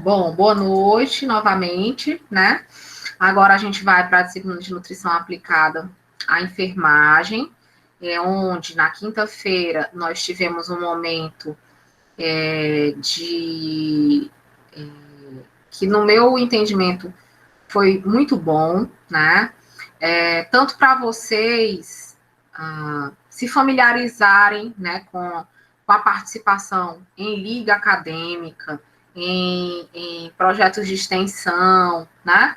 Bom, boa noite novamente, né? Agora a gente vai para a disciplina de nutrição aplicada à enfermagem, onde na quinta-feira nós tivemos um momento que, no meu entendimento, foi muito bom, né? Tanto para vocês se familiarizarem, né, com a participação em liga acadêmica, em projetos de extensão, né?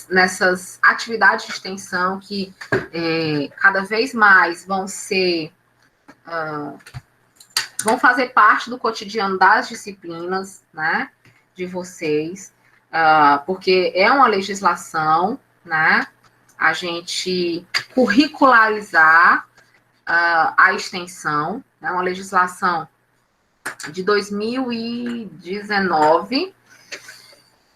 Nessas atividades de extensão que cada vez mais vão fazer parte do cotidiano das disciplinas, né, de vocês, porque é uma legislação, né, a gente curricularizar a extensão, é uma legislação de 2019,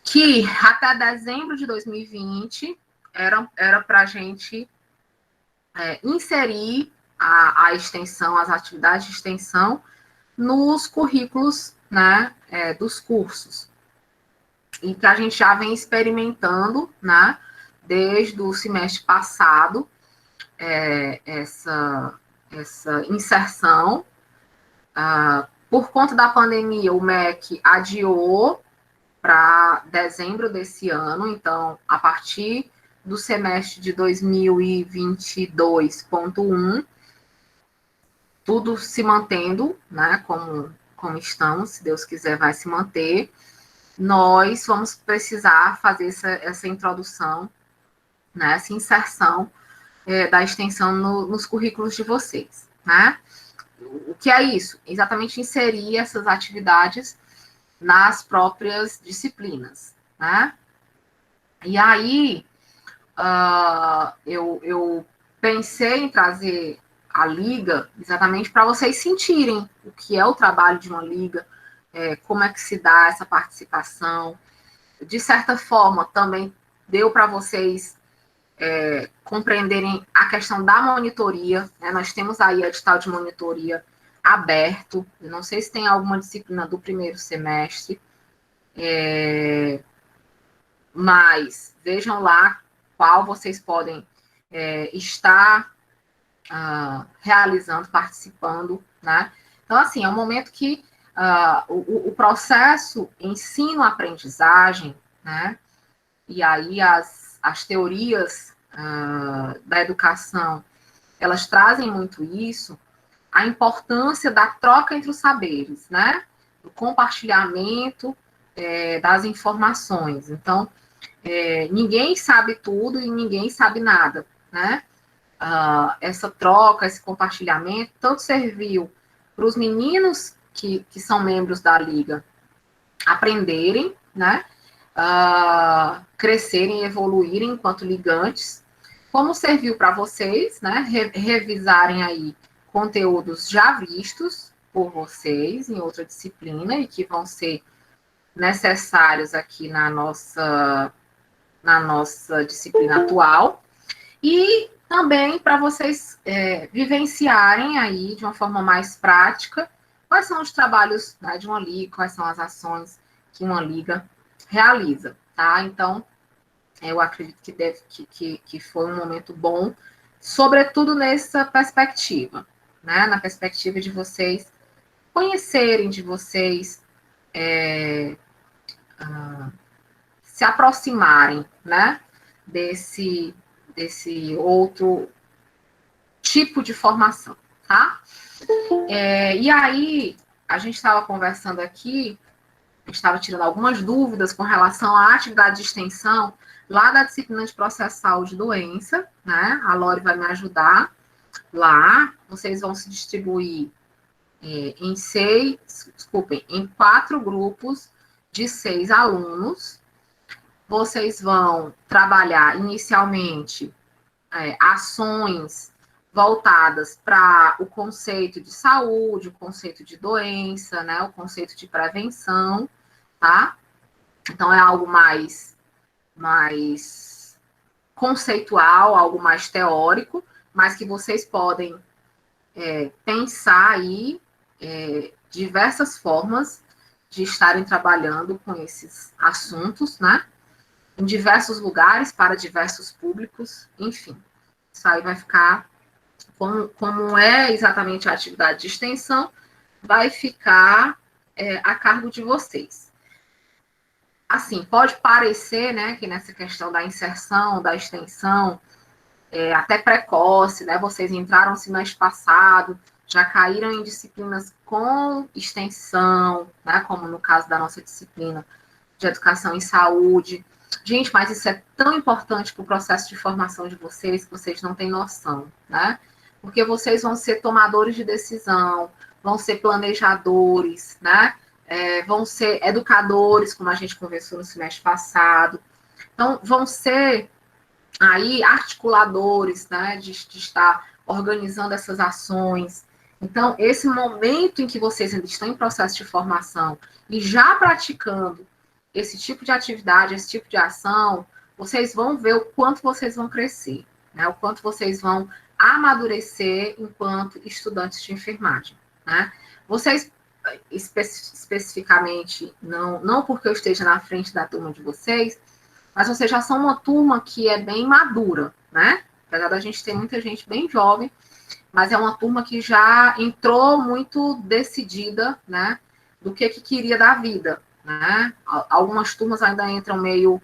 que até dezembro de 2020 era para a gente inserir a extensão, as atividades de extensão, nos currículos, né, dos cursos. E que a gente já vem experimentando, né, desde o semestre passado, essa inserção. Por conta da pandemia, o MEC adiou para dezembro desse ano, então, a partir do semestre de 2022.1, tudo se mantendo, né, como estamos, se Deus quiser vai se manter, nós vamos precisar fazer essa introdução, né, essa inserção da extensão nos currículos de vocês, né? O que é isso? Exatamente inserir essas atividades nas próprias disciplinas, né? E aí, eu pensei em trazer a liga exatamente para vocês sentirem o que é o trabalho de uma liga, como é que se dá essa participação. De certa forma, também deu para vocês compreenderem a questão da monitoria, né? Nós temos aí a edital de monitoria aberto, eu não sei se tem alguma disciplina do primeiro semestre, mas vejam lá qual vocês podem estar realizando, participando, né? Então, assim, é um momento que o processo ensino-aprendizagem, né? E aí as teorias da educação, elas trazem muito isso, a importância da troca entre os saberes, né? Do compartilhamento das informações. Então, ninguém sabe tudo e ninguém sabe nada, né? Essa troca, esse compartilhamento, tanto serviu para os meninos que são membros da Liga aprenderem, né? Crescerem e evoluírem enquanto ligantes, como serviu para vocês, né? Revisarem aí conteúdos já vistos por vocês em outra disciplina e que vão ser necessários aqui na nossa disciplina atual, e também para vocês vivenciarem aí de uma forma mais prática quais são os trabalhos, né, de uma liga, quais são as ações que uma liga realiza, tá? Então, eu acredito que foi um momento bom, sobretudo nessa perspectiva, né? Na perspectiva de vocês conhecerem, de vocês se aproximarem, né? Desse outro tipo de formação, tá? E aí, a gente estava conversando aqui, a gente estava tirando algumas dúvidas com relação à atividade de extensão lá da disciplina de processo, saúde e doença, né? A Lori vai me ajudar lá. Vocês vão se distribuir em 4 grupos de 6 alunos. Vocês vão trabalhar inicialmente ações voltadas para o conceito de saúde, o conceito de doença, né? O conceito de prevenção, tá? Então, é algo mais conceitual, algo mais teórico, mas que vocês podem pensar aí diversas formas de estarem trabalhando com esses assuntos, né? Em diversos lugares, para diversos públicos, enfim. Isso aí vai ficar, como é exatamente a atividade de extensão, vai ficar a cargo de vocês. Assim, pode parecer, né, que nessa questão da inserção, da extensão, até precoce, né, vocês entraram no semestre passado, já caíram em disciplinas com extensão, né, como no caso da nossa disciplina de educação em saúde. Gente, mas isso é tão importante para o processo de formação de vocês que vocês não têm noção, né? Porque vocês vão ser tomadores de decisão, vão ser planejadores, né? Vão ser educadores, como a gente conversou no semestre passado. Então, vão ser aí articuladores, né? De estar organizando essas ações. Então, esse momento em que vocês ainda estão em processo de formação e já praticando esse tipo de atividade, esse tipo de ação, vocês vão ver o quanto vocês vão crescer, né? O quanto vocês vão amadurecer enquanto estudantes de enfermagem, né? Vocês, especificamente, não porque eu esteja na frente da turma de vocês, mas vocês já são uma turma que é bem madura, né? Apesar da gente ter muita gente bem jovem, mas é uma turma que já entrou muito decidida, né? Do que queria da vida, né? Algumas turmas ainda entram meio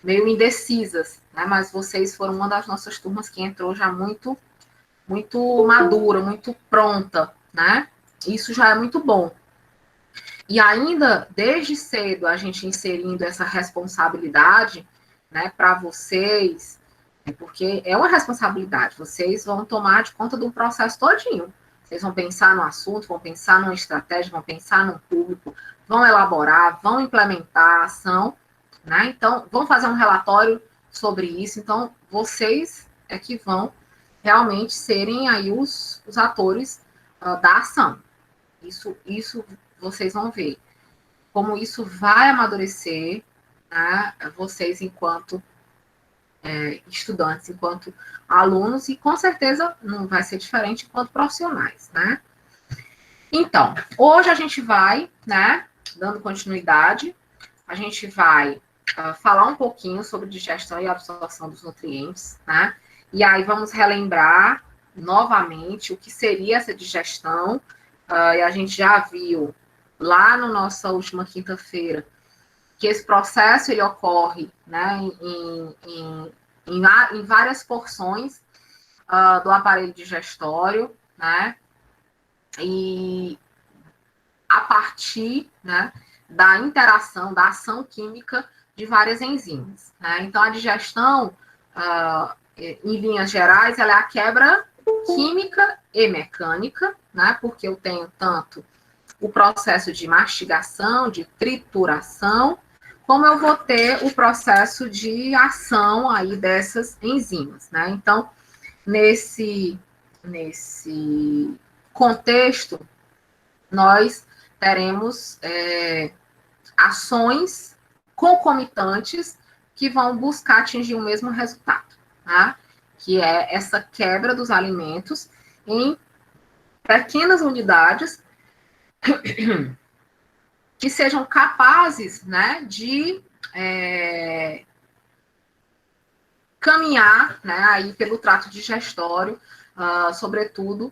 indecisas, né? Mas vocês foram uma das nossas turmas que entrou já muito madura, muito pronta, né? Isso já é muito bom. E ainda, desde cedo, a gente inserindo essa responsabilidade, né, para vocês, porque é uma responsabilidade, vocês vão tomar de conta do processo todinho. Vocês vão pensar no assunto, vão pensar numa estratégia, vão pensar no público, vão elaborar, vão implementar a ação, né? Então, vão fazer um relatório sobre isso. Então, vocês é que vão realmente serem aí os atores da ação. Isso vocês vão ver. Como isso vai amadurecer, né, vocês enquanto estudantes, enquanto alunos, e com certeza não vai ser diferente enquanto profissionais, né? Então, hoje a gente vai, né, dando continuidade, a gente vai falar um pouquinho sobre digestão e absorção dos nutrientes, né? E aí vamos relembrar novamente o que seria essa digestão, e a gente já viu lá na nossa última quinta-feira que esse processo ele ocorre, né, em várias porções do aparelho digestório, né, e a partir, né, da interação, da ação química de várias enzimas, né? Então, a digestão, em linhas gerais, ela é a quebra química e mecânica, né, porque eu tenho tanto o processo de mastigação, de trituração, como eu vou ter o processo de ação aí dessas enzimas, né? Então, nesse contexto, nós teremos ações concomitantes que vão buscar atingir o mesmo resultado, tá? Que é essa quebra dos alimentos em pequenas unidades que sejam capazes, né, de caminhar, né, aí pelo trato digestório, sobretudo,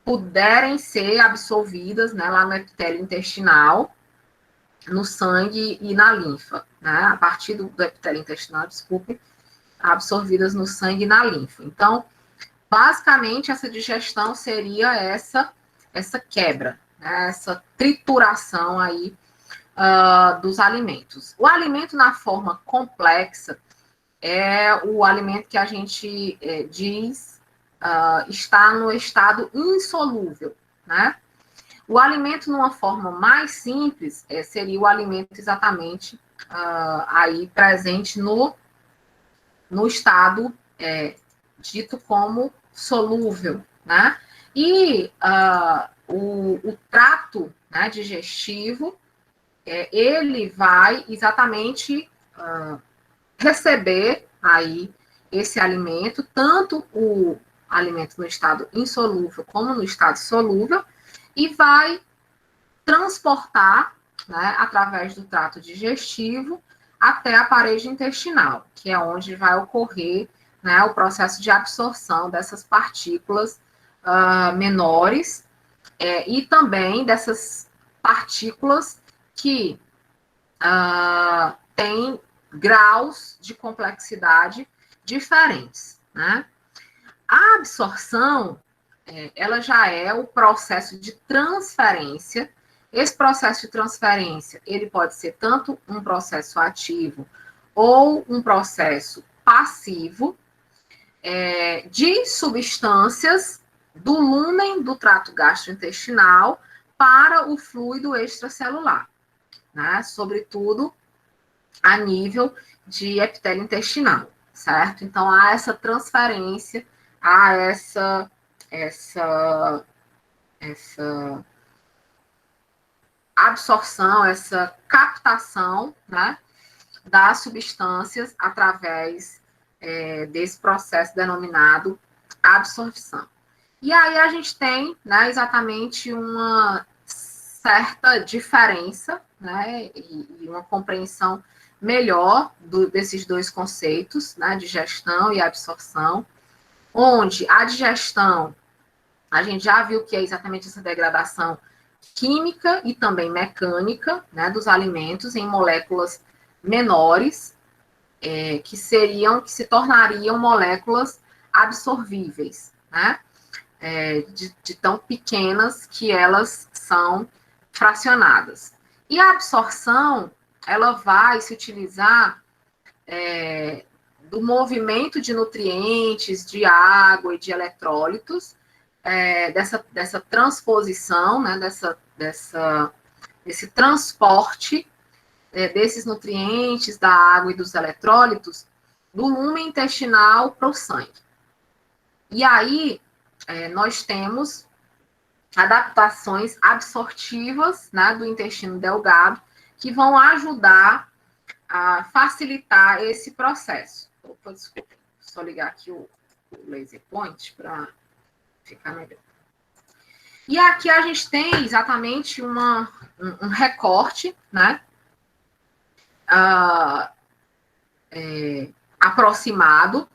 puderem ser absorvidas, né, lá no epitélio intestinal, no sangue e na linfa, né, a partir do epitélio intestinal, desculpe, absorvidas no sangue e na linfa. Então, basicamente, essa digestão seria essa quebra, né, essa trituração aí dos alimentos. O alimento na forma complexa é o alimento que a gente diz está no estado insolúvel, né? O alimento numa forma mais simples seria o alimento exatamente aí presente no estado dito como solúvel, né? E o trato, né, digestivo, ele vai exatamente receber aí esse alimento, tanto alimento no estado insolúvel como no estado solúvel, e vai transportar, né, através do trato digestivo até a parede intestinal, que é onde vai ocorrer, né, o processo de absorção dessas partículas menores, e também dessas partículas que têm graus de complexidade diferentes, né? A absorção, ela já é o processo de transferência. Esse processo de transferência, ele pode ser tanto um processo ativo ou um processo passivo, de substâncias do lúmen do trato gastrointestinal para o fluido extracelular, né? Sobretudo a nível de epitélio intestinal, certo? Então, há essa transferência, há essa absorção, essa captação, né, das substâncias através desse processo denominado absorção. E aí a gente tem, né, exatamente uma certa diferença, né, e uma compreensão melhor desses dois conceitos, né, digestão e absorção, onde a digestão, a gente já viu que é exatamente essa degradação química e também mecânica, né, dos alimentos em moléculas menores, que se tornariam moléculas absorvíveis, né, de tão pequenas que elas são fracionadas. E a absorção, ela vai se utilizar do movimento de nutrientes, de água e de eletrólitos, dessa transposição, né, desse transporte desses nutrientes, da água e dos eletrólitos, do lumen intestinal para o sangue. E aí, nós temos adaptações absortivas, né, do intestino delgado, que vão ajudar a facilitar esse processo. Opa, desculpa, só ligar aqui o laser point para ficar melhor. E aqui a gente tem exatamente um recorte, né, aproximado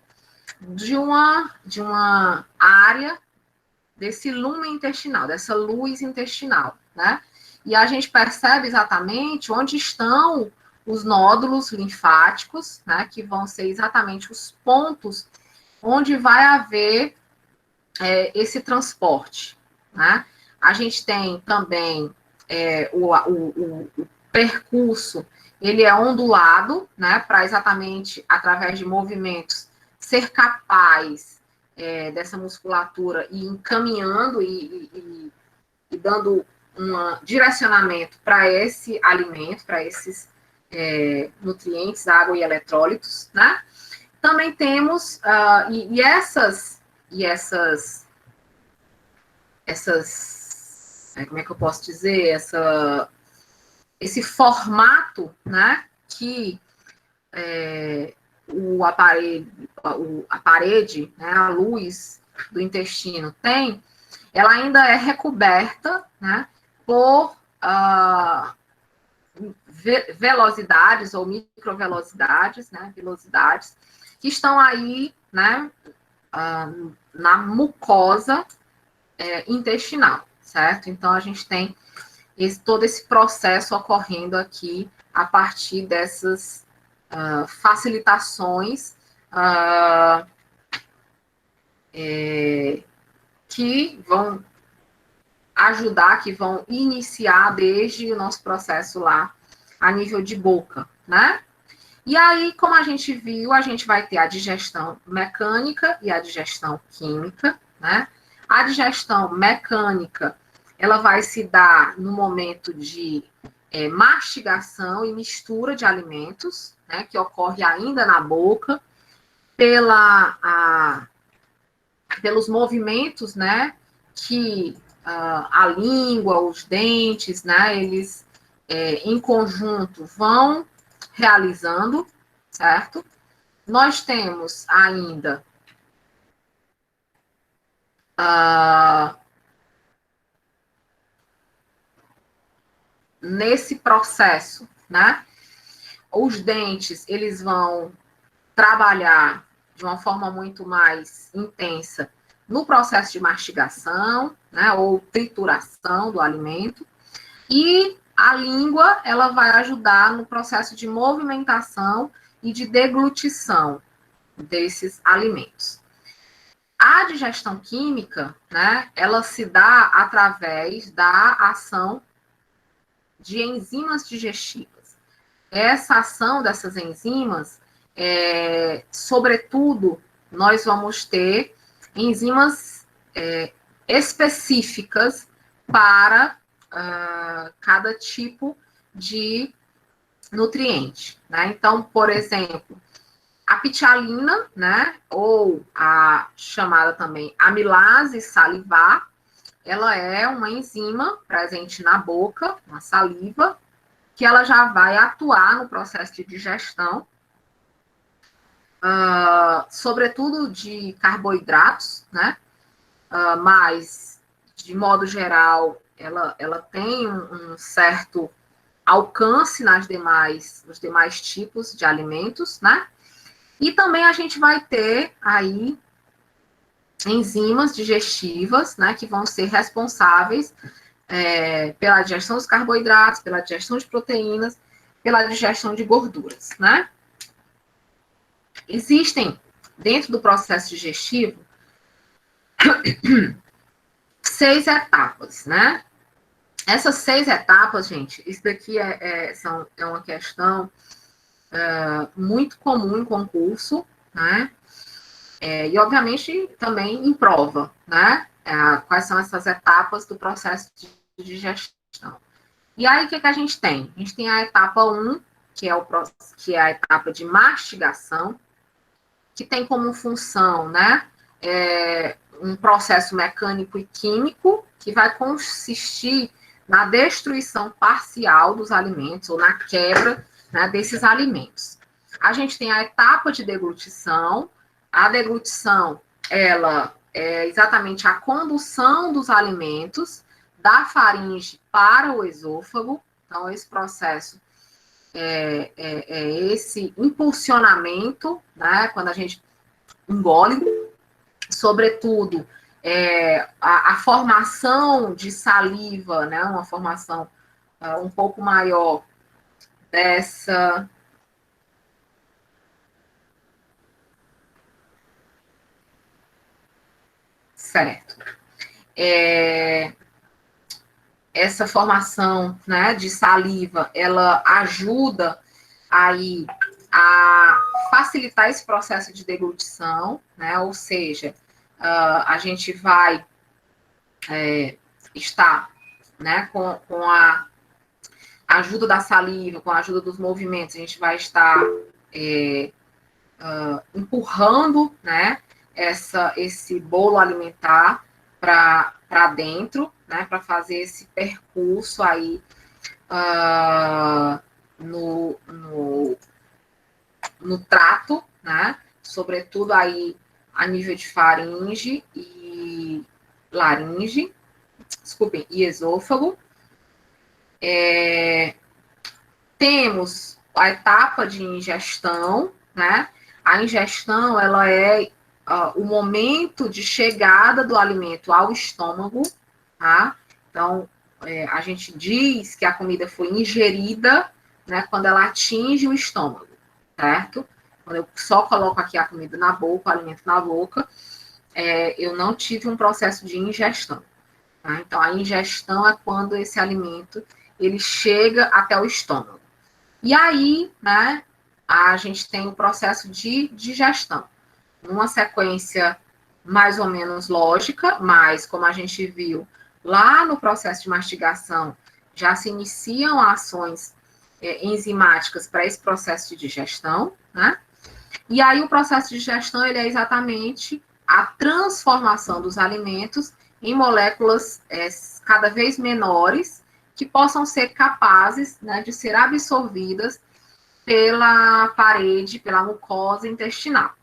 de uma área desse lumen intestinal, dessa luz intestinal, né? E a gente percebe exatamente onde estão os nódulos linfáticos, né? Que vão ser exatamente os pontos onde vai haver esse transporte, né? A gente tem também o percurso, ele é ondulado, né? Para exatamente, através de movimentos, ser capaz dessa musculatura e encaminhando e dando um direcionamento para esse alimento, para esses nutrientes, água e eletrólitos, né? Também temos, como é que eu posso dizer, esse formato, né, que a parede, né, a luz do intestino tem, ela ainda é recoberta, né, por velocidades ou microvelocidades, né, velocidades, que estão aí, né, na mucosa intestinal, certo? Então, a gente tem todo esse processo ocorrendo aqui a partir dessas facilitações que vão ajudar, que vão iniciar desde o nosso processo lá a nível de boca, né? E aí, como a gente viu, a gente vai ter a digestão mecânica e a digestão química, né? A digestão mecânica, ela vai se dar no momento de mastigação e mistura de alimentos, né, que ocorre ainda na boca, pelos movimentos, né, que a língua, os dentes, né, eles em conjunto vão realizando, certo? Nós temos ainda nesse processo, né? Os dentes, eles vão trabalhar de uma forma muito mais intensa no processo de mastigação, né, ou trituração do alimento, e a língua, ela vai ajudar no processo de movimentação e de deglutição desses alimentos. A digestão química, né, ela se dá através da ação de enzimas digestivas. Essa ação dessas enzimas, sobretudo, nós vamos ter enzimas específicas para cada tipo de nutriente, né? Então, por exemplo, a pitialina, né, ou a chamada também amilase salivar, ela é uma enzima presente na boca, na saliva, que ela já vai atuar no processo de digestão, sobretudo de carboidratos, né? Mas, de modo geral, ela tem um certo alcance nos demais tipos de alimentos, né? E também a gente vai ter aí enzimas digestivas, né, que vão ser responsáveis pela digestão dos carboidratos, pela digestão de proteínas, pela digestão de gorduras, né? Existem, dentro do processo digestivo, 6 etapas, né? Essas 6 etapas, gente, isso daqui é uma questão muito comum em concurso, né? E, obviamente, também em prova, né? Quais são essas etapas do processo de digestão. E aí, o que a gente tem? A gente tem a etapa 1, que é a etapa de mastigação, que tem como função, né, um processo mecânico e químico que vai consistir na destruição parcial dos alimentos ou na quebra, né, desses alimentos. A gente tem a etapa de deglutição. A deglutição, ela é exatamente a condução dos alimentos da faringe para o esôfago. Então, esse processo esse impulsionamento, né, quando a gente engole, sobretudo a formação de saliva, né, uma formação um pouco maior dessa. Certo. Essa formação, né, de saliva, ela ajuda aí a facilitar esse processo de deglutição, né, ou seja, a gente vai estar, né, com a ajuda da saliva, com a ajuda dos movimentos, a gente vai estar empurrando, né, esse bolo alimentar para dentro, né, para fazer esse percurso aí no trato, né, sobretudo aí a nível de faringe e laringe, desculpem, e esôfago. Temos a etapa de ingestão, né? A ingestão, ela é o momento de chegada do alimento ao estômago, tá? Então, a gente diz que a comida foi ingerida, né, quando ela atinge o estômago, certo? Quando eu só coloco aqui a comida na boca, o alimento na boca, eu não tive um processo de ingestão. Tá? Então, a ingestão é quando esse alimento ele chega até o estômago. E aí, né, a gente tem o processo de digestão. Uma sequência mais ou menos lógica, mas como a gente viu lá no processo de mastigação, já se iniciam ações enzimáticas para esse processo de digestão, né? E aí o processo de digestão, ele é exatamente a transformação dos alimentos em moléculas cada vez menores, que possam ser capazes, né, de ser absorvidas pela parede, pela mucosa intestinal.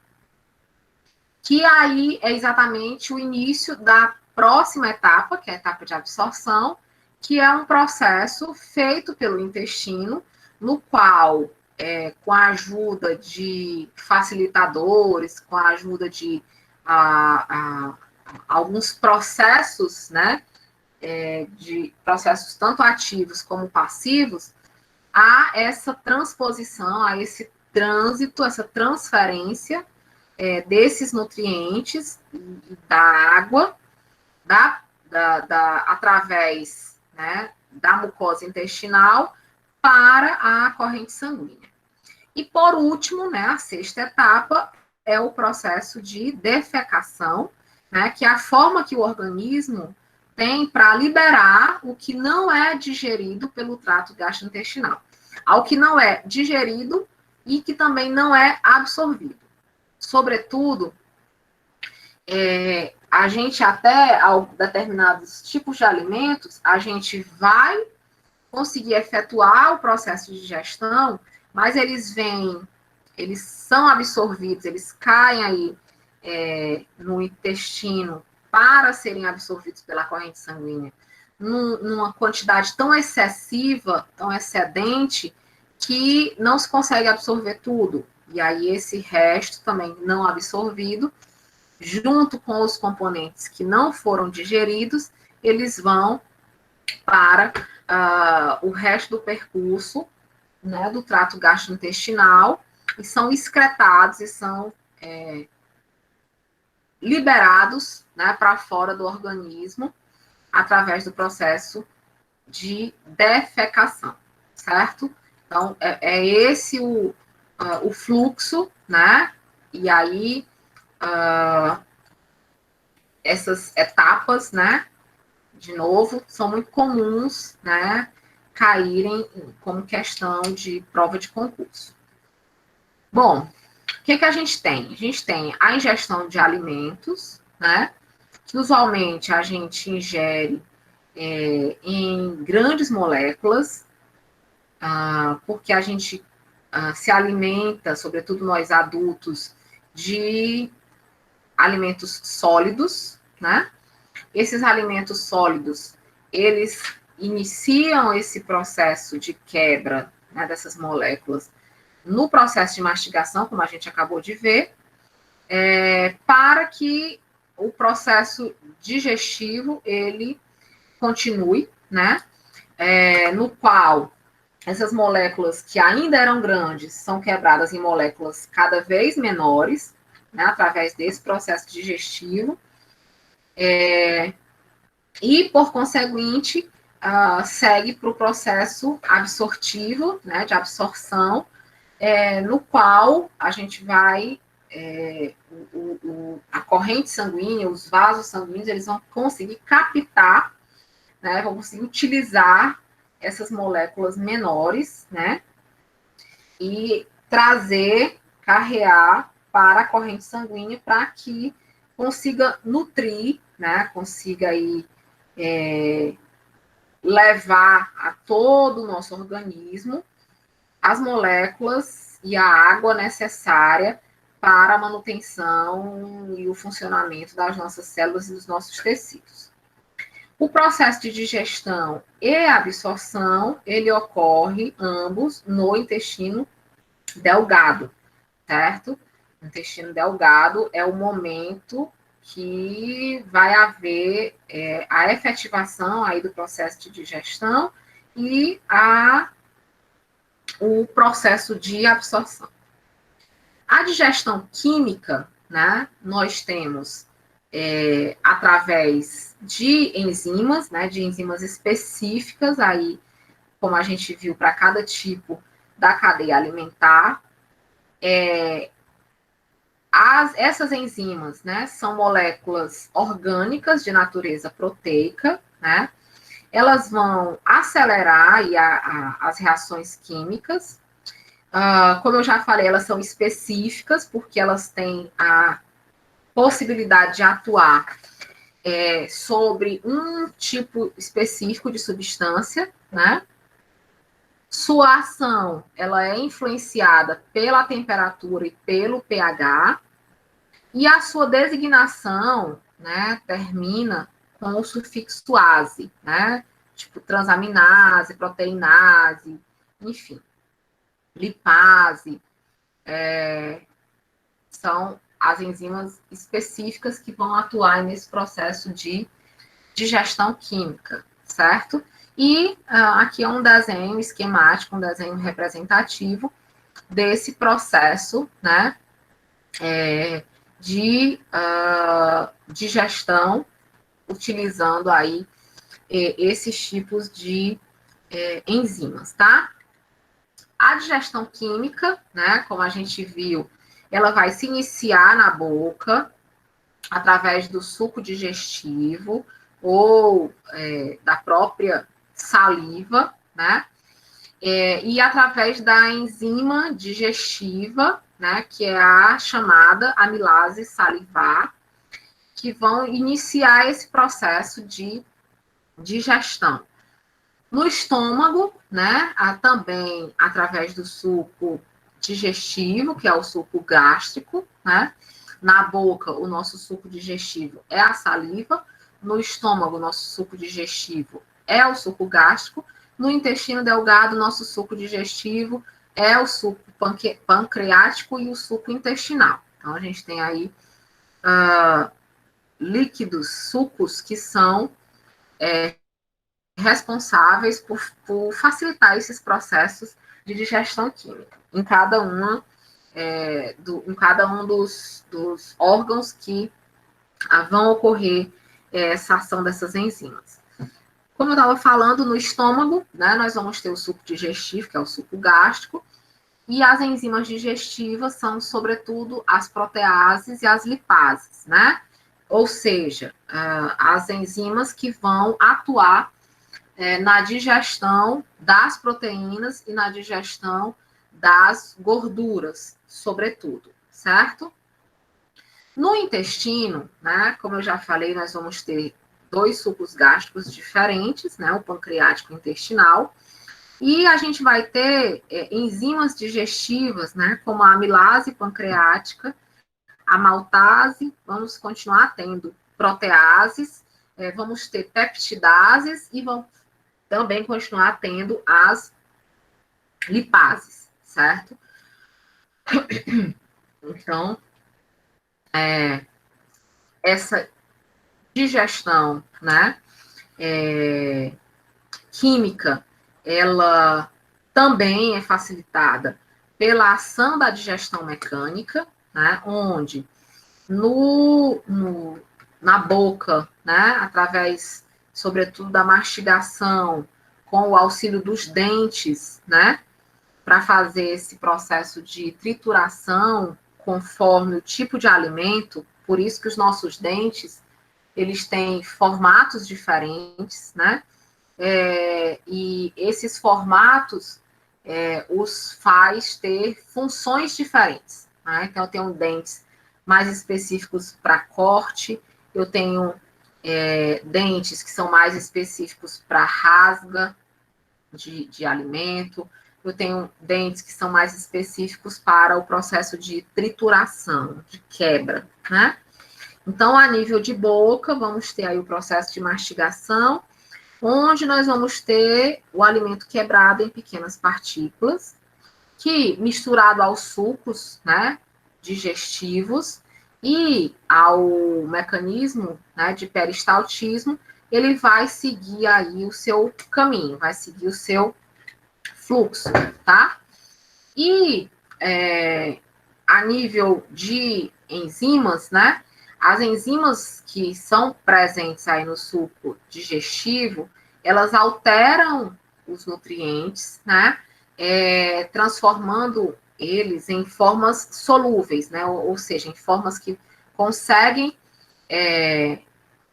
que aí é exatamente o início da próxima etapa, que é a etapa de absorção, que é um processo feito pelo intestino, no qual, com a ajuda de facilitadores, com a ajuda de alguns processos, né, de processos tanto ativos como passivos, há essa transposição, há esse trânsito, essa transferência desses nutrientes da água, através, né, da mucosa intestinal para a corrente sanguínea. E, por último, né, a sexta etapa é o processo de defecação, né, que é a forma que o organismo tem para liberar o que não é digerido pelo trato gastrointestinal, ao que não é digerido e que também não é absorvido. Sobretudo, a gente até determinados tipos de alimentos, a gente vai conseguir efetuar o processo de digestão, mas eles são absorvidos, eles caem aí no intestino para serem absorvidos pela corrente sanguínea numa quantidade tão excessiva, tão excedente, que não se consegue absorver tudo. E aí esse resto também não absorvido, junto com os componentes que não foram digeridos, eles vão para o resto do percurso, né, do trato gastrointestinal, e são excretados e são liberados, né, para fora do organismo através do processo de defecação, certo? Então, é esse o fluxo, né? E aí, essas etapas, né, de novo, são muito comuns, né, caírem como questão de prova de concurso. Bom, o que a gente tem? A gente tem a ingestão de alimentos, né, que usualmente a gente ingere em grandes moléculas, porque a gente se alimenta, sobretudo nós adultos, de alimentos sólidos, né? Esses alimentos sólidos, eles iniciam esse processo de quebra, né, dessas moléculas no processo de mastigação, como a gente acabou de ver, para que o processo digestivo, ele continue, né, no qual essas moléculas que ainda eram grandes são quebradas em moléculas cada vez menores, né, através desse processo digestivo, e, por conseguinte, segue para o processo absortivo, né, de absorção, no qual a gente vai, a corrente sanguínea, os vasos sanguíneos, eles vão conseguir captar, né, vão conseguir utilizar essas moléculas menores, né, e trazer, carrear para a corrente sanguínea para que consiga nutrir, né, consiga aí levar a todo o nosso organismo as moléculas e a água necessária para a manutenção e o funcionamento das nossas células e dos nossos tecidos. O processo de digestão e absorção, ele ocorre ambos no intestino delgado, certo? O intestino delgado é o momento que vai haver a efetivação aí do processo de digestão e o processo de absorção. A digestão química, né, nós temos através de enzimas, né, de enzimas específicas, aí, como a gente viu, para cada tipo da cadeia alimentar. Essas enzimas, né, são moléculas orgânicas de natureza proteica, né, elas vão acelerar aí as reações químicas. Como eu já falei, elas são específicas, porque elas têm a possibilidade de atuar sobre um tipo específico de substância, né? Sua ação, ela é influenciada pela temperatura e pelo pH, E a sua designação, né, termina com o sufixo ase, né? Tipo transaminase, proteinase, enfim, lipase, são as enzimas específicas que vão atuar nesse processo de digestão química, certo? E aqui é um desenho esquemático, um desenho representativo desse processo, né, de digestão, utilizando aí esses tipos de enzimas, tá? A digestão química, né, como a gente viu, ela vai se iniciar na boca, através do suco digestivo ou da própria saliva, né? E através da enzima digestiva, né, que é a chamada amilase salivar, que vão iniciar esse processo de digestão. No estômago, né, também através do suco digestivo, que é o suco gástrico, né? Na boca, o nosso suco digestivo é a saliva. No estômago, o nosso suco digestivo é o suco gástrico. No intestino delgado, nosso suco digestivo é o suco pancreático e o suco intestinal. Então, a gente tem aí líquidos, sucos que são responsáveis por facilitar esses processos de digestão química em cada um dos órgãos que vão ocorrer essa ação dessas enzimas. Como eu estava falando, no estômago, né, nós vamos ter o suco digestivo, que é o suco gástrico, e as enzimas digestivas são, sobretudo, as proteases e as lipases, né? Ou seja, as enzimas que vão atuar na digestão das proteínas e na digestão das gorduras, sobretudo, certo? No intestino, né, como eu já falei, nós vamos ter dois sucos gástricos diferentes, né, o pancreático e o intestinal, e a gente vai ter enzimas digestivas, né, como a amilase pancreática, a maltase, vamos continuar tendo proteases, vamos ter peptidases e vamos também continuar tendo as lipases, certo? Então, essa digestão, né, química, ela também é facilitada pela ação da digestão mecânica, né, onde na boca, né, através, sobretudo, da mastigação, com o auxílio dos dentes, né, para fazer esse processo de trituração conforme o tipo de alimento, por isso que os nossos dentes, eles têm formatos diferentes, né? E esses formatos os faz ter funções diferentes, né? Então, eu tenho dentes mais específicos para corte, eu tenho dentes que são mais específicos para rasga de alimento, eu tenho dentes que são mais específicos para o processo de trituração, de quebra, né? Então, a nível de boca, vamos ter aí o processo de mastigação, onde nós vamos ter o alimento quebrado em pequenas partículas, que, misturado aos sucos, né, digestivos e ao mecanismo, né, de peristaltismo, ele vai seguir aí o seu caminho, vai seguir o seu fluxo, tá? E a nível de enzimas, né? As enzimas que são presentes aí no suco digestivo, elas alteram os nutrientes, né? Transformando eles em formas solúveis, né? Ou seja, em formas que conseguem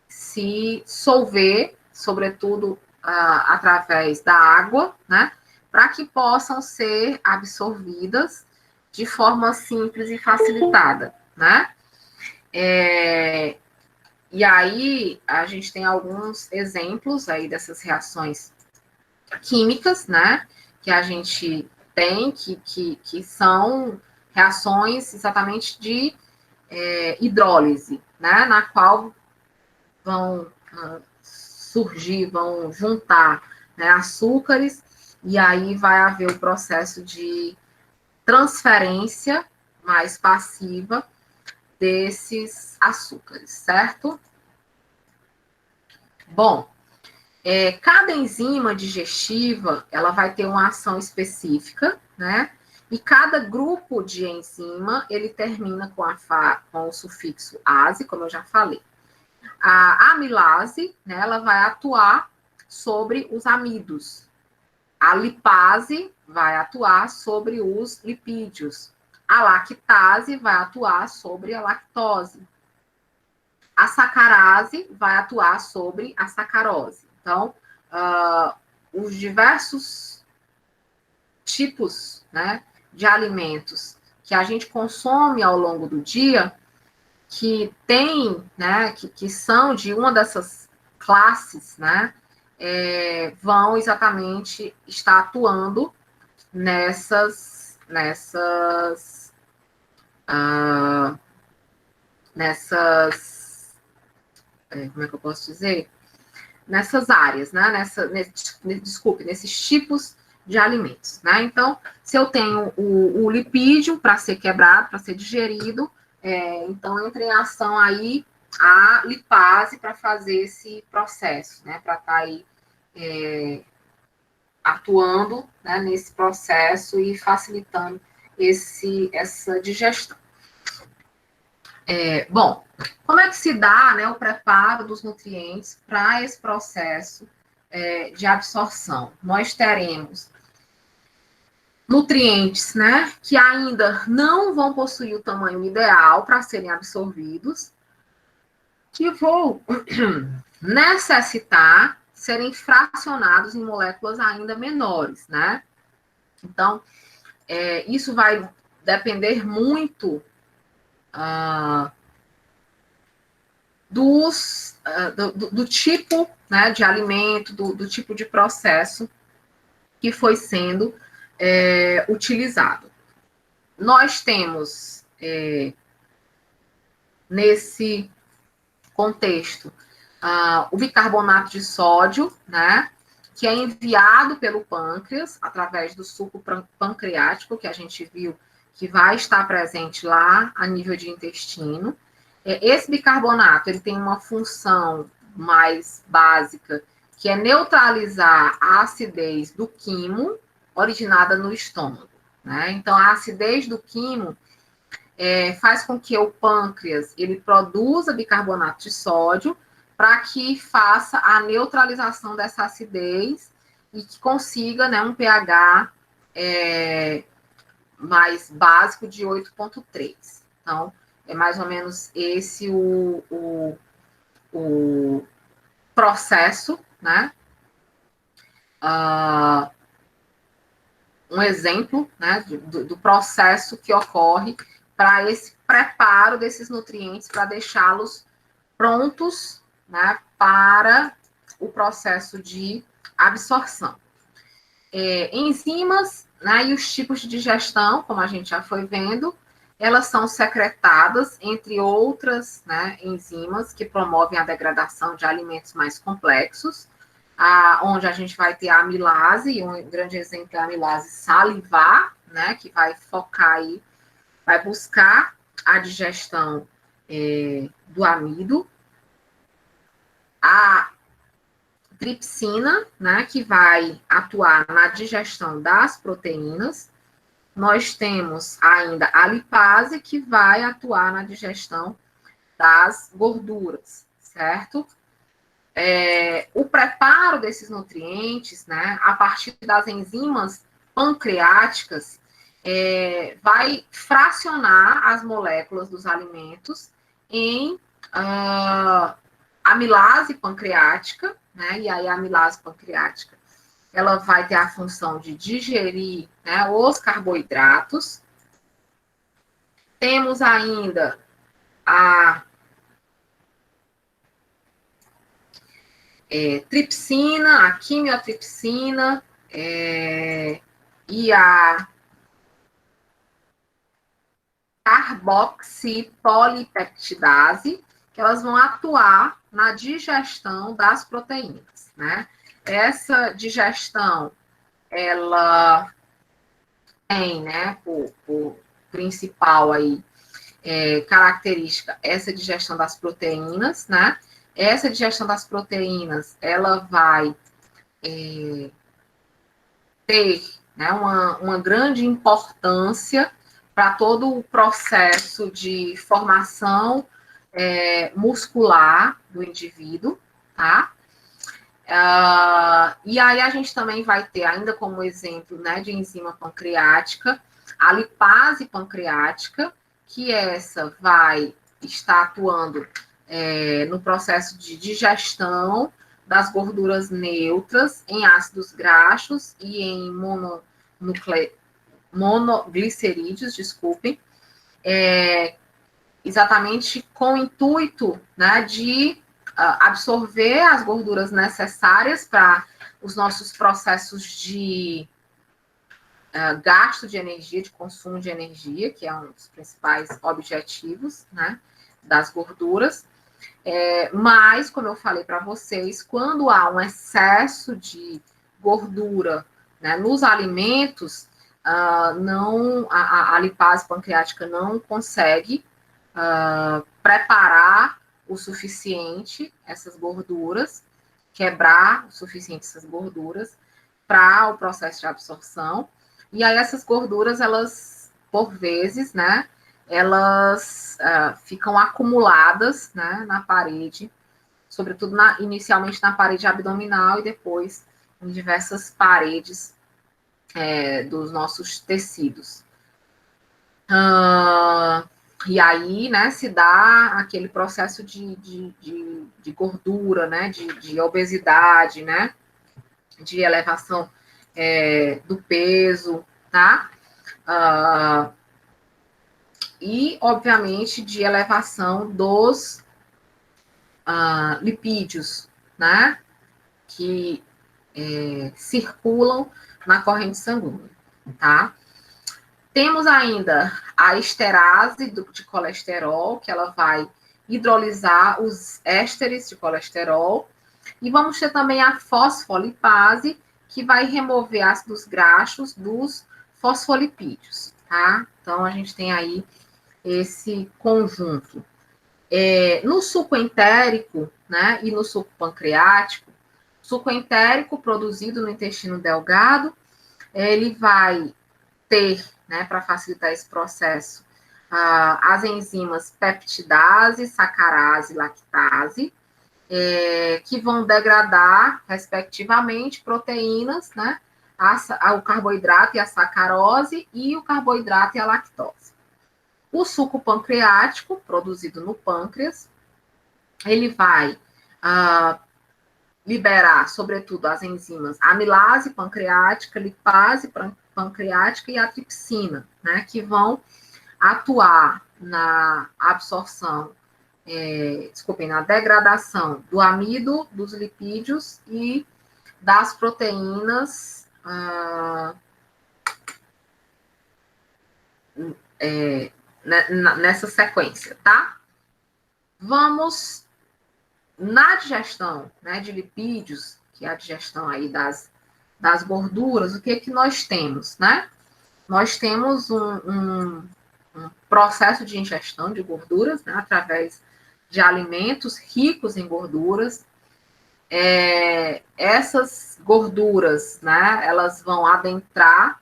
se solver, sobretudo através da água, né? Para que possam ser absorvidas de forma simples e facilitada, né? E aí a gente tem alguns exemplos aí dessas reações químicas, né? Que a gente tem, que são reações exatamente de hidrólise, né, na qual vão surgir, vão juntar, né, açúcares, e aí vai haver o processo de transferência mais passiva desses açúcares, certo? Bom, cada enzima digestiva, ela vai ter uma ação específica, né? E cada grupo de enzima, ele termina com o sufixo ase, como eu já falei. A amilase, né, ela vai atuar sobre os amidos. A lipase vai atuar sobre os lipídios. A lactase vai atuar sobre a lactose. A sacarase vai atuar sobre a sacarose. Então, os diversos tipos, né, de alimentos que a gente consome ao longo do dia, que tem, né, que são de uma dessas classes, né, vão exatamente estar atuando nessas como é que eu posso dizer? Nessas áreas, né? Nesses tipos de alimentos, né? Então, se eu tenho o lipídio para ser quebrado, para ser digerido, então entra em ação aí a lipase para fazer esse processo, né? Para estar aí atuando, né, nesse processo e facilitando essa digestão. Bom, como é que se dá, né, o preparo dos nutrientes para esse processo de absorção? Nós teremos nutrientes, né, que ainda não vão possuir o tamanho ideal para serem absorvidos, que vão necessitar serem fracionados em moléculas ainda menores, né? Então, isso vai depender muito do tipo, né, de alimento, do tipo de processo que foi sendo utilizado. Nós temos, nesse contexto, o bicarbonato de sódio, né, que é enviado pelo pâncreas através do suco pancreático, que a gente viu que vai estar presente lá a nível de intestino. Esse bicarbonato, ele tem uma função mais básica, que é neutralizar a acidez do quimo originada no estômago, né? Então, a acidez do quimo faz com que o pâncreas ele produza bicarbonato de sódio para que faça a neutralização dessa acidez e que consiga, né, um pH mais básico de 8,3. Então, é mais ou menos esse o processo, né? Um exemplo, né, do processo que ocorre para esse preparo desses nutrientes, para deixá-los prontos, né, para o processo de absorção. Enzimas, né, e os tipos de digestão, como a gente já foi vendo, elas são secretadas, entre outras, né, enzimas que promovem a degradação de alimentos mais complexos, onde a gente vai ter a amilase, e um grande exemplo é a amilase salivar, né, que vai focar aí, vai buscar a digestão do amido. A tripsina, né, que vai atuar na digestão das proteínas. Nós temos ainda a lipase, que vai atuar na digestão das gorduras, certo? O preparo desses nutrientes, né, a partir das enzimas pancreáticas, vai fracionar as moléculas dos alimentos em amilase pancreática, né, e aí a amilase pancreática ela vai ter a função de digerir, né, os carboidratos. Temos ainda a tripsina, a quimiotripsina e a carboxipolipeptidase, que elas vão atuar na digestão das proteínas, né? Essa digestão, ela tem, né, por principal aí, característica, essa digestão das proteínas, né? Essa digestão das proteínas, ela vai ter, né, uma grande importância para todo o processo de formação muscular do indivíduo, tá? E aí a gente também vai ter, ainda como exemplo, né, de enzima pancreática, a lipase pancreática, que essa vai estar atuando no processo de digestão das gorduras neutras em ácidos graxos e em monoglicerídeos, desculpem, exatamente com o intuito, né, de absorver as gorduras necessárias para os nossos processos de gasto de energia, de consumo de energia, que é um dos principais objetivos, né, das gorduras. Mas, como eu falei para vocês, quando há um excesso de gordura, né, nos alimentos, a lipase pancreática não consegue preparar o suficiente essas gorduras, quebrar o suficiente essas gorduras para o processo de absorção. E aí essas gorduras, elas, por vezes, né, elas ficam acumuladas, né, na parede, sobretudo inicialmente na parede abdominal e depois em diversas paredes dos nossos tecidos. E aí, né, se dá aquele processo de gordura, né, de obesidade, né, de elevação do peso, tá? E, obviamente, de elevação dos lipídios, né, que circulam na corrente sanguínea, tá? Temos ainda a esterase de colesterol, que ela vai hidrolisar os ésteres de colesterol. E vamos ter também a fosfolipase, que vai remover ácidos graxos dos fosfolipídios, tá? Então, a gente tem aí esse conjunto. No suco entérico, né, e no suco pancreático, suco entérico produzido no intestino delgado, ele vai ter, né, para facilitar esse processo, as enzimas peptidase, sacarase e lactase, que vão degradar, respectivamente, proteínas, né, o carboidrato e a sacarose, e o carboidrato e a lactose. O suco pancreático, produzido no pâncreas, ele vai liberar, sobretudo, as enzimas amilase pancreática, lipase pancreática e a tripsina, né, que vão atuar na absorção, na degradação do amido, dos lipídios e das proteínas nessa sequência, tá? Vamos na digestão, né, de lipídios, que é a digestão aí das gorduras, o que nós temos, né? Nós temos um processo de ingestão de gorduras, né, através de alimentos ricos em gorduras. Essas gorduras, né, elas vão adentrar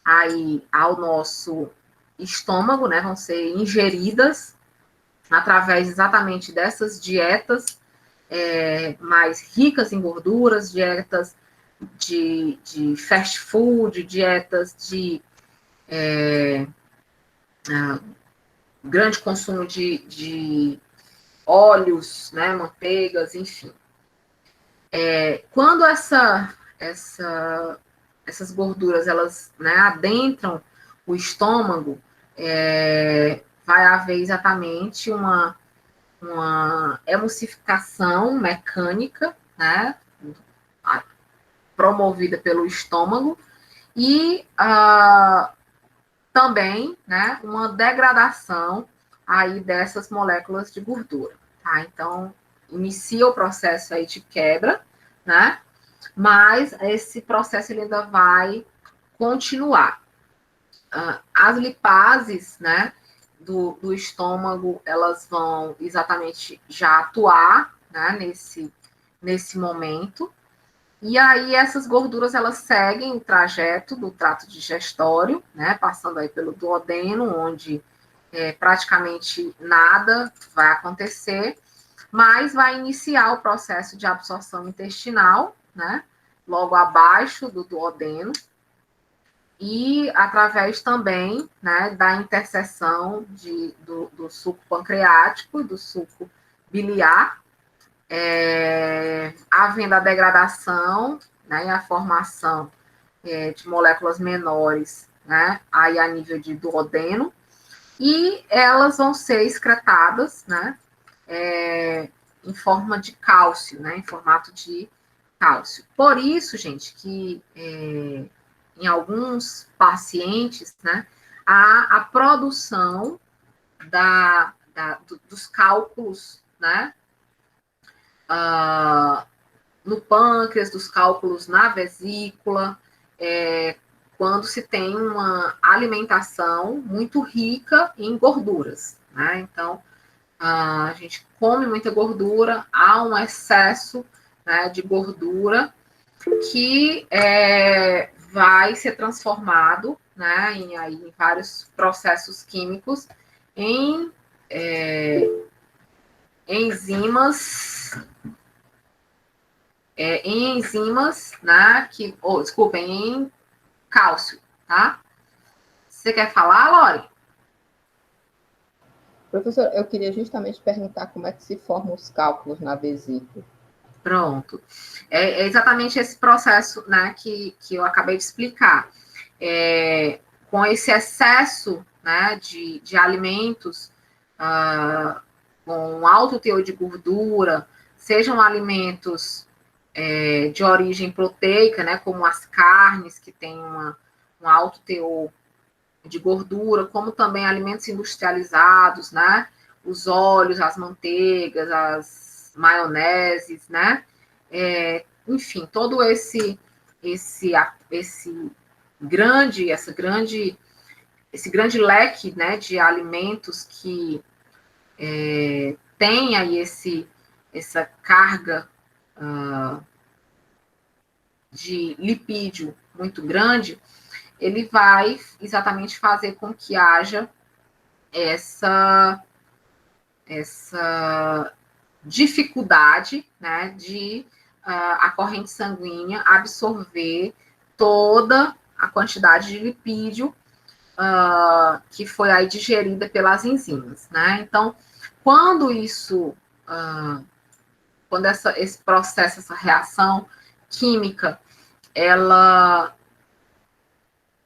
aí ao nosso estômago, né, vão ser ingeridas através exatamente dessas dietas mais ricas em gorduras, dietas de fast food, dietas de grande consumo de óleos, né, manteigas, enfim. Quando essas gorduras, elas, né, adentram o estômago, vai haver exatamente uma emulsificação mecânica, né, promovida pelo estômago, e também, né, uma degradação aí dessas moléculas de gordura, tá? Então, inicia o processo aí de quebra, né? Mas esse processo ele ainda vai continuar. As lipases, né, do estômago, elas vão exatamente já atuar, né, nesse momento. E aí essas gorduras, elas seguem o trajeto do trato digestório, né, passando aí pelo duodeno, onde praticamente nada vai acontecer, mas vai iniciar o processo de absorção intestinal, né, logo abaixo do duodeno, e através também, né, da interseção do suco pancreático e do suco biliar, havendo a degradação, né, e a formação de moléculas menores, né, aí a nível de duodeno, e elas vão ser excretadas, né, em forma de cálcio, né, em formato de cálcio. Por isso, gente, que em alguns pacientes, né, há a produção dos cálculos, né, no pâncreas, dos cálculos na vesícula, quando se tem uma alimentação muito rica em gorduras, né? Então, a gente come muita gordura, há um excesso, né, de gordura que vai ser transformado, né, em vários processos químicos em enzimas, né, desculpem, em cálcio, tá? Você quer falar, Lori? Professor, eu queria justamente perguntar como é que se formam os cálculos na vesícula. Pronto. É exatamente esse processo, né, que eu acabei de explicar. Com esse excesso, né, de alimentos com alto teor de gordura, sejam alimentos de origem proteica, né, como as carnes, que têm um alto teor de gordura, como também alimentos industrializados, né, os óleos, as manteigas, as maioneses, né, enfim, todo esse grande leque, né, de alimentos que tem aí essa carga de lipídio muito grande, ele vai exatamente fazer com que haja essa dificuldade, né, de a corrente sanguínea absorver toda a quantidade de lipídio que foi aí digerida pelas enzimas, né? Então, quando quando esse processo, essa reação química,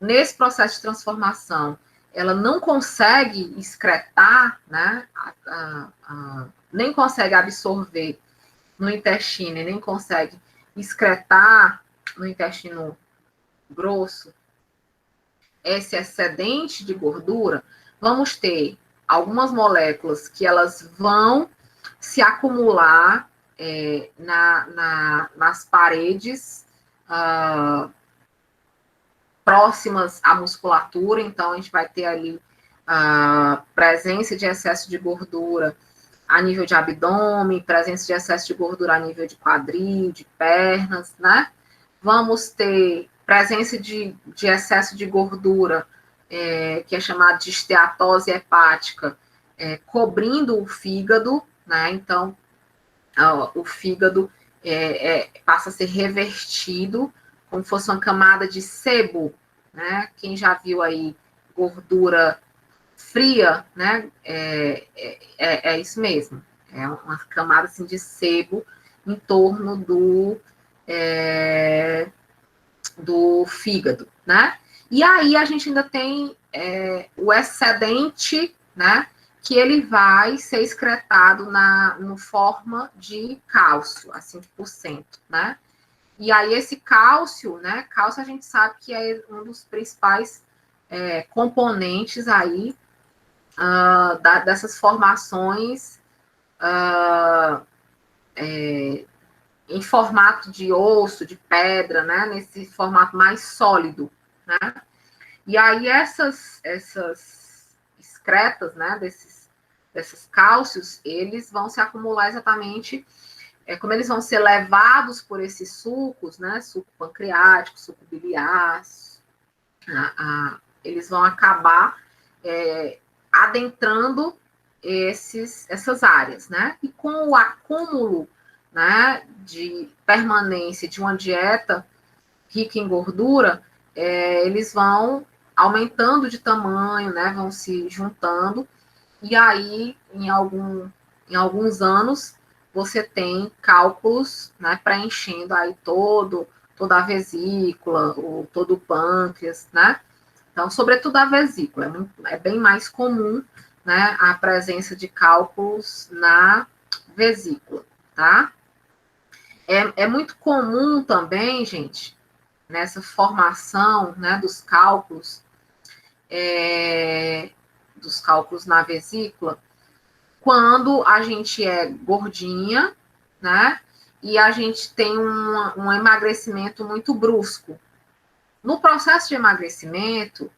nesse processo de transformação, ela não consegue excretar, né? Nem consegue absorver no intestino, e nem consegue excretar no intestino grosso esse excedente de gordura, vamos ter algumas moléculas que elas vão se acumular nas paredes próximas à musculatura, então a gente vai ter ali a presença de excesso de gordura a nível de abdômen, presença de excesso de gordura a nível de quadril, de pernas, né? Vamos ter presença de excesso de gordura, que é chamado de esteatose hepática, cobrindo o fígado, né? Então, o fígado passa a ser revertido como se fosse uma camada de sebo, né? Quem já viu aí gordura fria, né? É isso mesmo. É uma camada assim, de sebo em torno do fígado, né? E aí a gente ainda tem o excedente, né? Que ele vai ser excretado no forma de cálcio, a 5%, né? E aí esse cálcio, né? Cálcio a gente sabe que é um dos principais componentes aí dessas formações em formato de osso, de pedra, né? Nesse formato mais sólido, né? E aí essas excretas, né? Desses cálcios, eles vão se acumular exatamente como eles vão ser levados por esses sucos, né? Suco pancreático, suco biliar, eles vão acabar adentrando essas áreas, né? E com o acúmulo, né, de permanência de uma dieta rica em gordura, eles vão aumentando de tamanho, né? Vão se juntando, e aí, em alguns anos, você tem cálculos, né, preenchendo aí toda a vesícula, ou todo o pâncreas, né? Então, sobretudo a vesícula, é bem mais comum, né, a presença de cálculos na vesícula, tá? É muito comum também, gente, nessa formação, né, dos cálculos na vesícula, quando a gente é gordinha, né, e a gente tem um emagrecimento muito brusco. No processo de emagrecimento,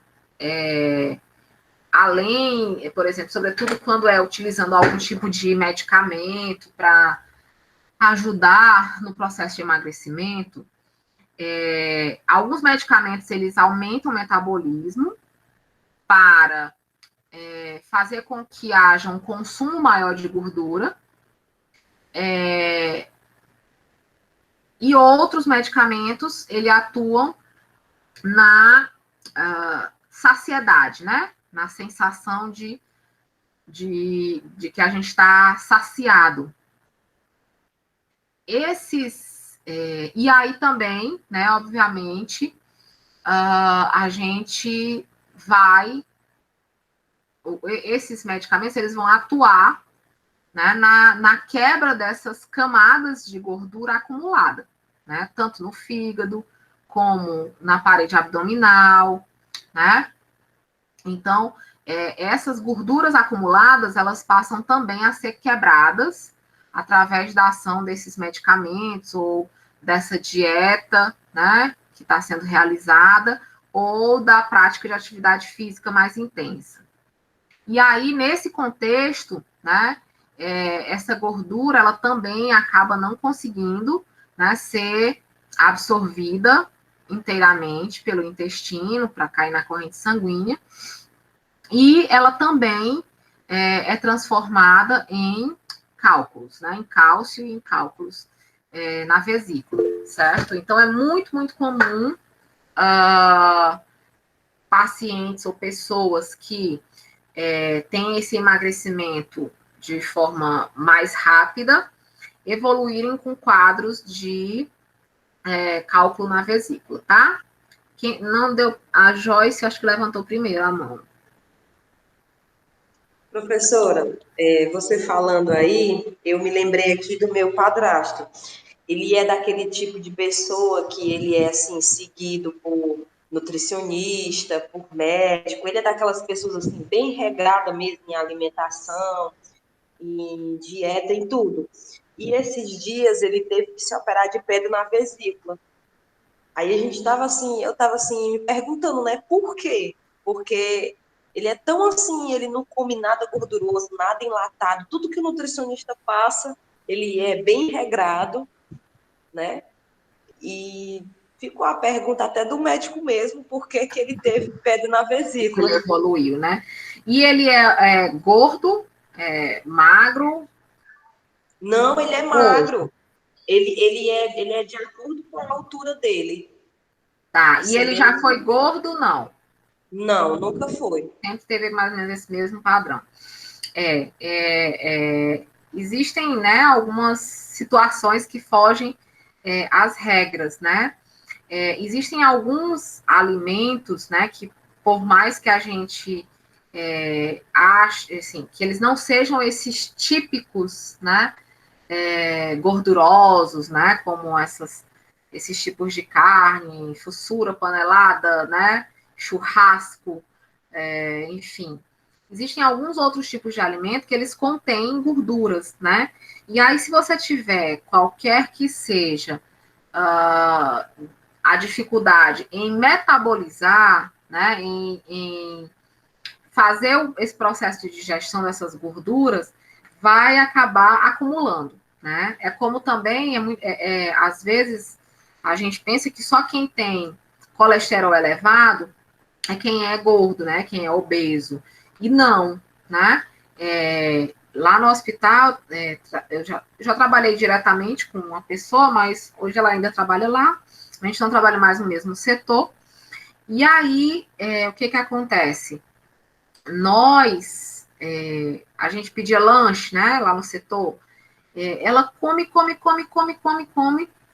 além, por exemplo, sobretudo quando é utilizando algum tipo de medicamento para ajudar no processo de emagrecimento, alguns medicamentos eles aumentam o metabolismo para fazer com que haja um consumo maior de gordura, e outros medicamentos ele atuam na saciedade, né? Na sensação de que a gente está saciado. E aí também, né, obviamente, a gente esses medicamentos, eles vão atuar, né, na quebra dessas camadas de gordura acumulada, né, tanto no fígado, como na parede abdominal, né? Então, essas gorduras acumuladas, elas passam também a ser quebradas através da ação desses medicamentos ou dessa dieta, né, que está sendo realizada, ou da prática de atividade física mais intensa. E aí, nesse contexto, né, essa gordura, ela também acaba não conseguindo, né, ser absorvida inteiramente pelo intestino para cair na corrente sanguínea, e ela também é transformada em cálculos, né, em cálcio e em cálculos na vesícula, certo? Então, é muito, muito comum pacientes ou pessoas que têm esse emagrecimento de forma mais rápida evoluírem com quadros de cálculo na vesícula, tá? Quem não deu, a Joyce, acho que levantou primeiro a mão. Professora, você falando aí, eu me lembrei aqui do meu padrasto. Ele é daquele tipo de pessoa que ele é, assim, seguido por nutricionista, por médico. Ele é daquelas pessoas, assim, bem regrada mesmo em alimentação, em dieta, em tudo. E esses dias ele teve que se operar de pedra na vesícula. Aí a gente estava assim, eu estava assim, me perguntando, né, por quê? Porque ele é tão assim, ele não come nada gorduroso, nada enlatado, tudo que o nutricionista passa, ele é bem regrado, né? E ficou a pergunta até do médico mesmo, por que que ele teve pedra na vesícula. Ele evoluiu, né? E ele é gordo, magro? Não, ele é magro. Ele é de acordo com a altura dele. Tá, e Assim, ele já foi gordo, não? Não, nunca foi. Sempre teve mais ou menos esse mesmo padrão. Existem, né, algumas situações que fogem às regras, né? Existem alguns alimentos, né, que por mais que a gente ache, assim, que eles não sejam esses típicos, né, gordurosos, né, como esses tipos de carne, fuçura, panelada, né, churrasco, enfim. Existem alguns outros tipos de alimento que eles contêm gorduras, né? E aí, se você tiver qualquer que seja a dificuldade em metabolizar, né, em fazer esse processo de digestão dessas gorduras, vai acabar acumulando, né? É como também, às vezes, a gente pensa que só quem tem colesterol elevado é quem é gordo, né? Quem é obeso. E não, né? Lá no hospital, eu já trabalhei diretamente com uma pessoa, mas hoje ela ainda trabalha lá. A gente não trabalha mais no mesmo setor. E aí, o que acontece? A gente pedia lanche, né, lá no setor, ela come,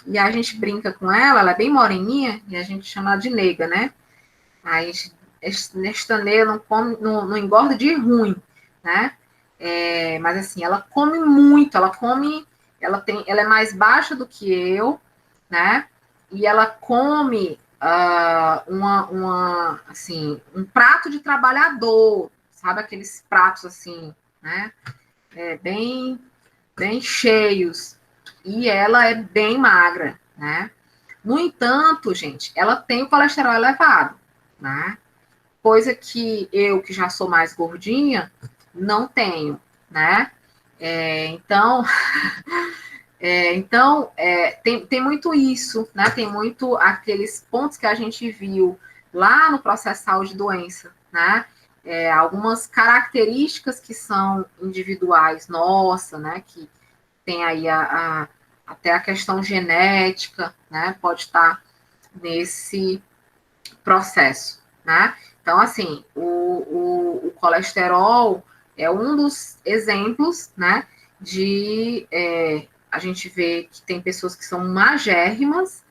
e a gente brinca com ela é bem moreninha, e a gente chama ela de nega, né? Aí, esta nega não come, não engorda de ruim, né? Mas assim, ela come muito, ela é mais baixa do que eu, né? E ela come assim, um prato de trabalhador, sabe? Aqueles pratos assim, né? Bem, bem cheios. E ela é bem magra, né? No entanto, gente, ela tem o colesterol elevado, né? Coisa que eu, que já sou mais gordinha, não tenho, né? Então, tem muito isso, né? Tem muito aqueles pontos que a gente viu lá no processo saúde e doença, né? Algumas características que são individuais, nossa, né? Que tem aí até a questão genética, né? Pode estar nesse processo, né? Então, assim, o colesterol é um dos exemplos, né? A gente vê que tem pessoas que são magérrimas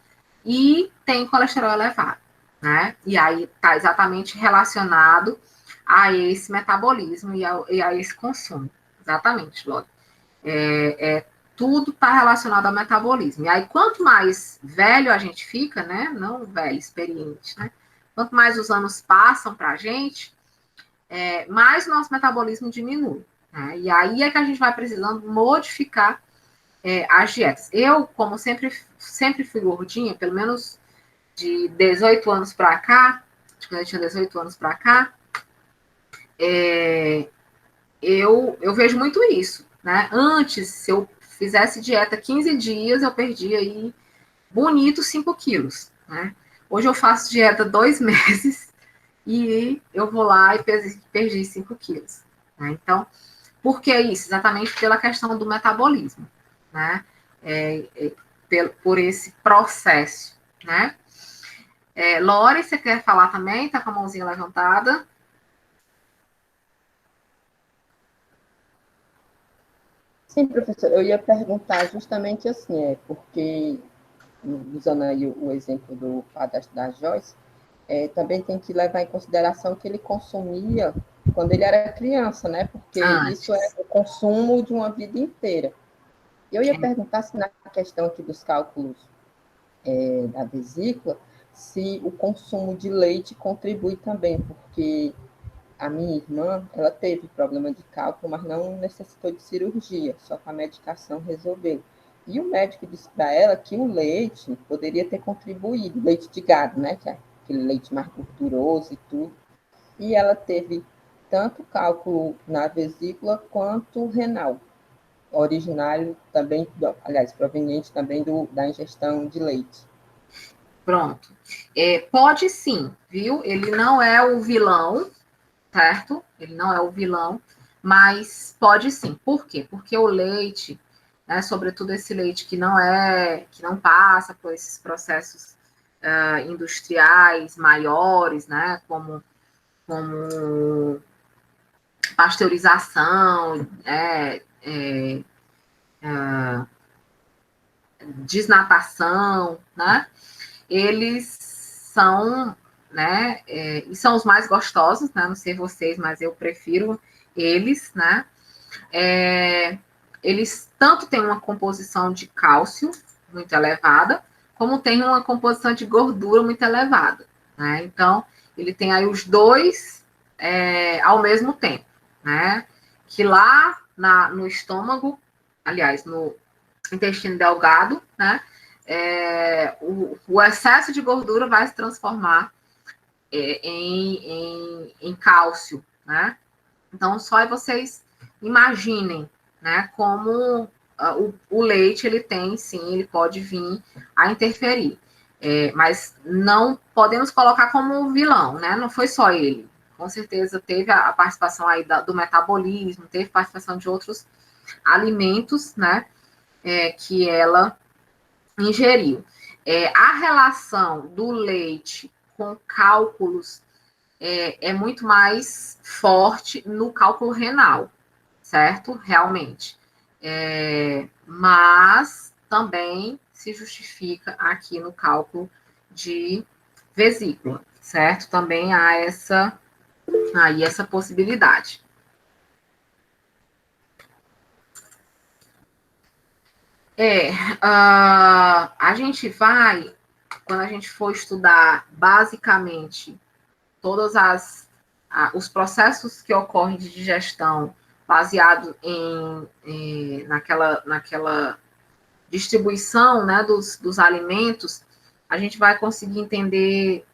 e tem colesterol elevado, né? E aí está exatamente relacionado a esse metabolismo e a esse consumo. Exatamente, Lodi. Tudo está relacionado ao metabolismo. E aí, quanto mais velho a gente fica, né? Não velho, experiente, né? Quanto mais os anos passam para a gente, mais o nosso metabolismo diminui. Né? E aí é que a gente vai precisando modificar as dietas. Eu, como sempre fui gordinha, pelo menos de 18 anos para cá, quando eu tinha 18 anos para cá, eu vejo muito isso. Né? Antes, se eu fizesse dieta 15 dias, eu perdia aí bonito 5 quilos. Né? Hoje eu faço dieta 2 meses e eu vou lá e perdi 5 quilos. Né? Então, por que isso? Exatamente pela questão do metabolismo, né? Por esse processo, né? Lore, você quer falar também? Tá com a mãozinha levantada. Sim, professor, eu ia perguntar justamente assim, porque, usando aí o exemplo do padastro da Joyce, também tem que levar em consideração que ele consumia quando ele era criança, né? Porque isso é o consumo de uma vida inteira. Eu ia perguntar se na questão aqui dos cálculos da vesícula, se o consumo de leite contribui também, porque a minha irmã, ela teve problema de cálculo, mas não necessitou de cirurgia, só com a medicação resolveu. E o médico disse para ela que o leite poderia ter contribuído, leite de gado, né, que é aquele leite mais gorduroso e tudo. E ela teve tanto cálculo na vesícula quanto renal, originário também, aliás, proveniente também da ingestão de leite. Pronto. Pode sim, viu? Ele não é o vilão, certo? Ele não é o vilão, mas pode sim. Por quê? Porque o leite, né, sobretudo esse leite que não passa por esses processos industriais maiores, né, como pasteurização, desnatação, né? Eles são, né? E são os mais gostosos, né? Não sei vocês, mas eu prefiro eles, né? Eles tanto têm uma composição de cálcio muito elevada, como tem uma composição de gordura muito elevada, né? Então, ele tem aí os dois ao mesmo tempo, né? Que lá no estômago, aliás, no intestino delgado, né? O excesso de gordura vai se transformar em cálcio, né? Então, só vocês imaginem, né, como o leite, ele tem, sim, ele pode vir a interferir. Mas não podemos colocar como vilão, né? Não foi só ele. Com certeza teve a participação aí do metabolismo, teve participação de outros alimentos, né, que ela ingeriu. A relação do leite com cálculos é muito mais forte no cálculo renal, certo? Realmente. Mas também se justifica aqui no cálculo de vesícula, certo? Também há essa possibilidade. A gente vai, quando a gente for estudar basicamente todos os processos que ocorrem de digestão baseado naquela distribuição, né, dos alimentos, a gente vai conseguir entender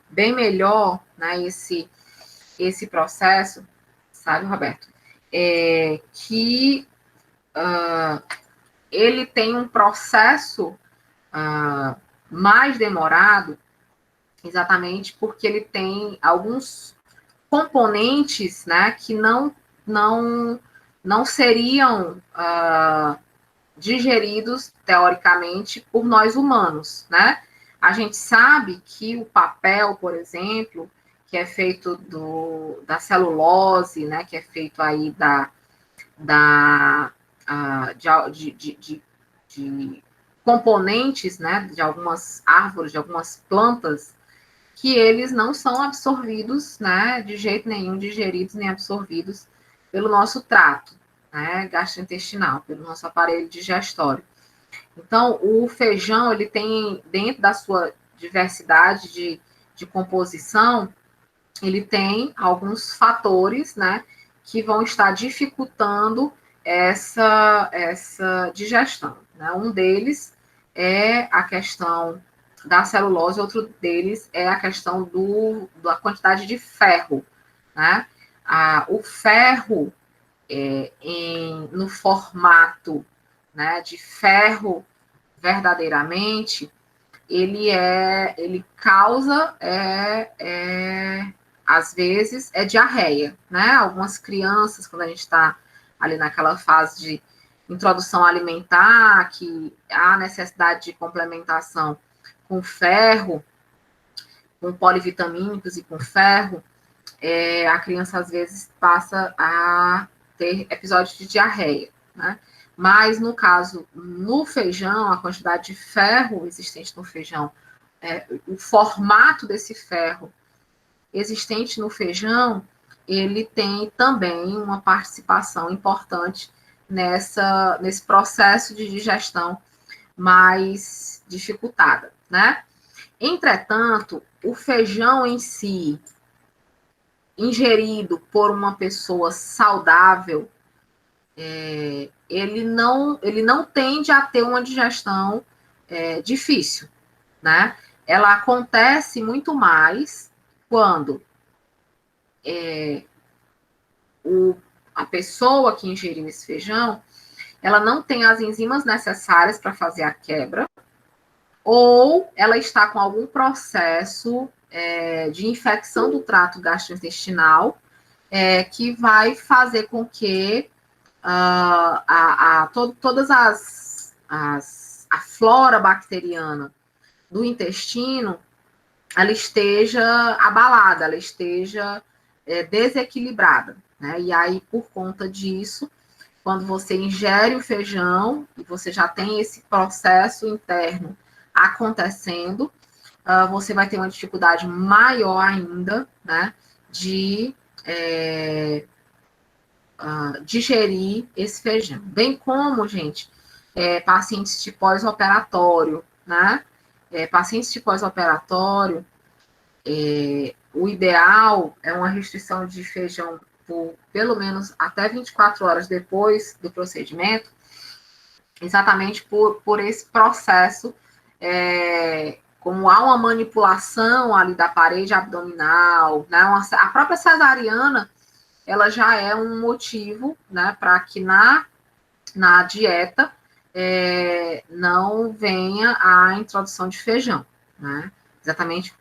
bem melhor, né, esse processo, sabe, Roberto? Que ele tem um processo mais demorado, exatamente porque ele tem alguns componentes, né, que não seriam digeridos, teoricamente, por nós humanos, né? A gente sabe que o papel, por exemplo, que é feito da celulose, né, que é feito aí de componentes, né, de algumas árvores, de algumas plantas, que eles não são absorvidos, né, de jeito nenhum, digeridos nem absorvidos pelo nosso trato, né, gastrointestinal, pelo nosso aparelho digestório. Então, o feijão, ele tem, dentro da sua diversidade de composição, ele tem alguns fatores, né, que vão estar dificultando essa digestão, né? Um deles é a questão da celulose, outro deles é a questão da quantidade de ferro, né? O ferro, no formato, né, de ferro verdadeiramente, ele causa, às vezes, diarreia, né? Algumas crianças, quando a gente está ali naquela fase de introdução alimentar, que há necessidade de complementação com ferro, com polivitamínicos e com ferro, a criança, às vezes, passa a ter episódios de diarreia, né? Mas, no caso, no feijão, a quantidade de ferro existente no feijão, o formato desse ferro existente no feijão, ele tem também uma participação importante nesse processo de digestão mais dificultada, né? Entretanto, o feijão em si, ingerido por uma pessoa saudável, ele não tende a ter uma digestão difícil, né? Ela acontece muito mais quando a pessoa que ingeriu esse feijão, ela não tem as enzimas necessárias para fazer a quebra, ou ela está com algum processo de infecção do trato gastrointestinal, que vai fazer com que todas a flora bacteriana do intestino, ela esteja abalada, ela esteja desequilibrada, né? E aí, por conta disso, quando você ingere o feijão e você já tem esse processo interno acontecendo, você vai ter uma dificuldade maior ainda, né, de digerir esse feijão. Bem como, gente, pacientes de pós-operatório, né? Pacientes de pós-operatório, o ideal é uma restrição de feijão por pelo menos até 24 horas depois do procedimento, exatamente por esse processo, como há uma manipulação ali da parede abdominal, né, a própria cesariana, ela já é um motivo, né, para que na dieta não venha a introdução de feijão, né, exatamente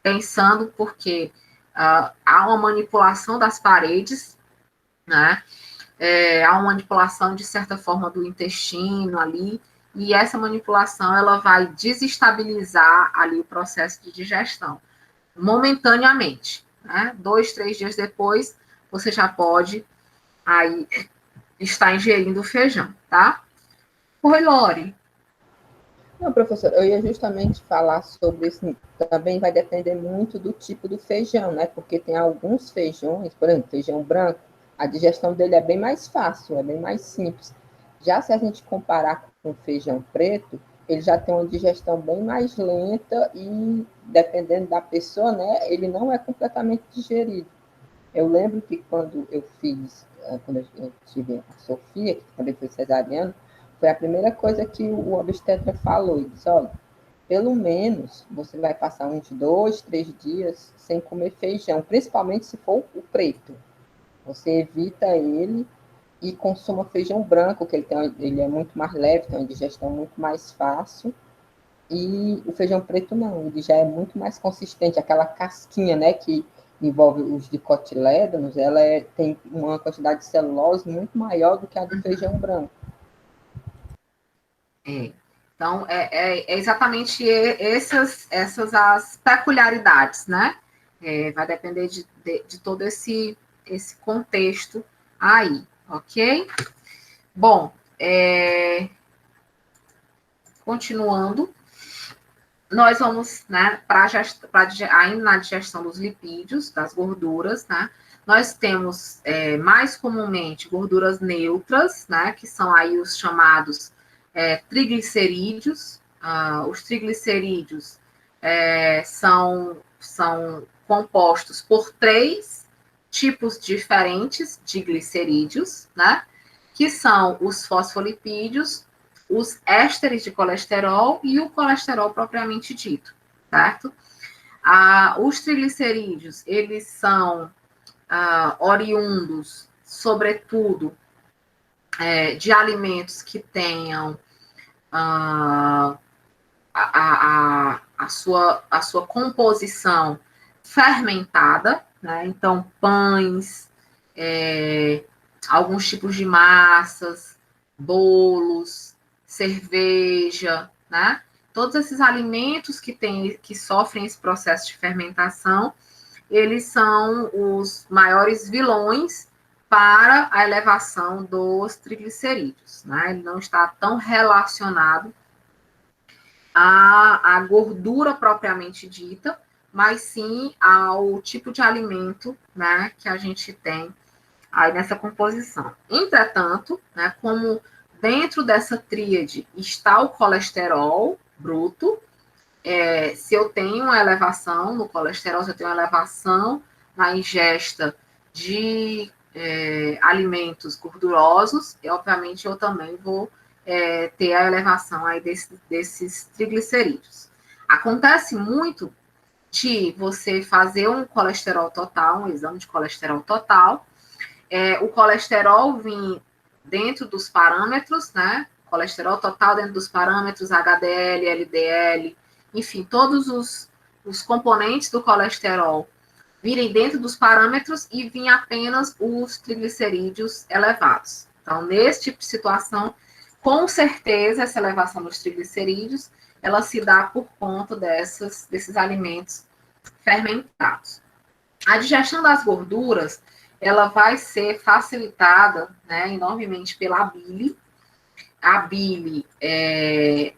pensando porque há uma manipulação das paredes, né, há uma manipulação, de certa forma, do intestino ali, e essa manipulação, ela vai desestabilizar ali o processo de digestão, momentaneamente, né? 2, 3 dias depois, você já pode aí estar ingerindo o feijão, tá? Oi, Lore. Não, professor, eu ia justamente falar sobre isso. Também vai depender muito do tipo do feijão, né? Porque tem alguns feijões, por exemplo, feijão branco, a digestão dele é bem mais fácil, é bem mais simples. Já se a gente comparar com o feijão preto, ele já tem uma digestão bem mais lenta e, dependendo da pessoa, né, ele não é completamente digerido. Eu lembro que quando eu fiz, quando eu tive a Sofia, que também foi cesariana, foi a primeira coisa que o obstetra falou. Ele disse, olha, pelo menos você vai passar uns 2, 3 dias sem comer feijão, principalmente se for o preto. Você evita ele e consuma feijão branco, que ele é muito mais leve, tem uma digestão muito mais fácil. E o feijão preto não, ele já é muito mais consistente, aquela casquinha, né, que envolve os dicotilédonos, ela tem uma quantidade de celulose muito maior do que a do feijão branco. Então, é exatamente essas as peculiaridades, né? Vai depender de todo esse contexto aí, ok? Bom, continuando, nós vamos, né, ainda na digestão dos lipídios, das gorduras, né? Nós temos mais comumente gorduras neutras, né? Que são aí os chamados triglicerídeos. Os triglicerídeos são compostos por 3 tipos diferentes de glicerídeos, né? Que são os fosfolipídios, os ésteres de colesterol e o colesterol propriamente dito, certo? Os triglicerídeos, eles são oriundos, sobretudo, de alimentos que tenham a sua composição fermentada, né? Então, pães, alguns tipos de massas, bolos, cerveja, né? Todos esses alimentos que sofrem esse processo de fermentação, eles são os maiores vilões para a elevação dos triglicerídeos, né? Ele não está tão relacionado à gordura propriamente dita, mas sim ao tipo de alimento, né, que a gente tem aí nessa composição. Entretanto, né, como dentro dessa tríade está o colesterol bruto, se eu tenho uma elevação no colesterol, se eu tenho uma elevação na ingesta de alimentos gordurosos, obviamente eu também vou ter a elevação aí desses triglicerídeos. Acontece muito de você fazer um colesterol total, um exame de colesterol total, o colesterol vir dentro dos parâmetros, né? Colesterol total dentro dos parâmetros, HDL, LDL, enfim, todos os componentes do colesterol virem dentro dos parâmetros e vir apenas os triglicerídeos elevados. Então, nesse tipo de situação, com certeza, essa elevação dos triglicerídeos, ela se dá por conta desses alimentos fermentados. A digestão das gorduras, ela vai ser facilitada, né, enormemente pela bile. A bile,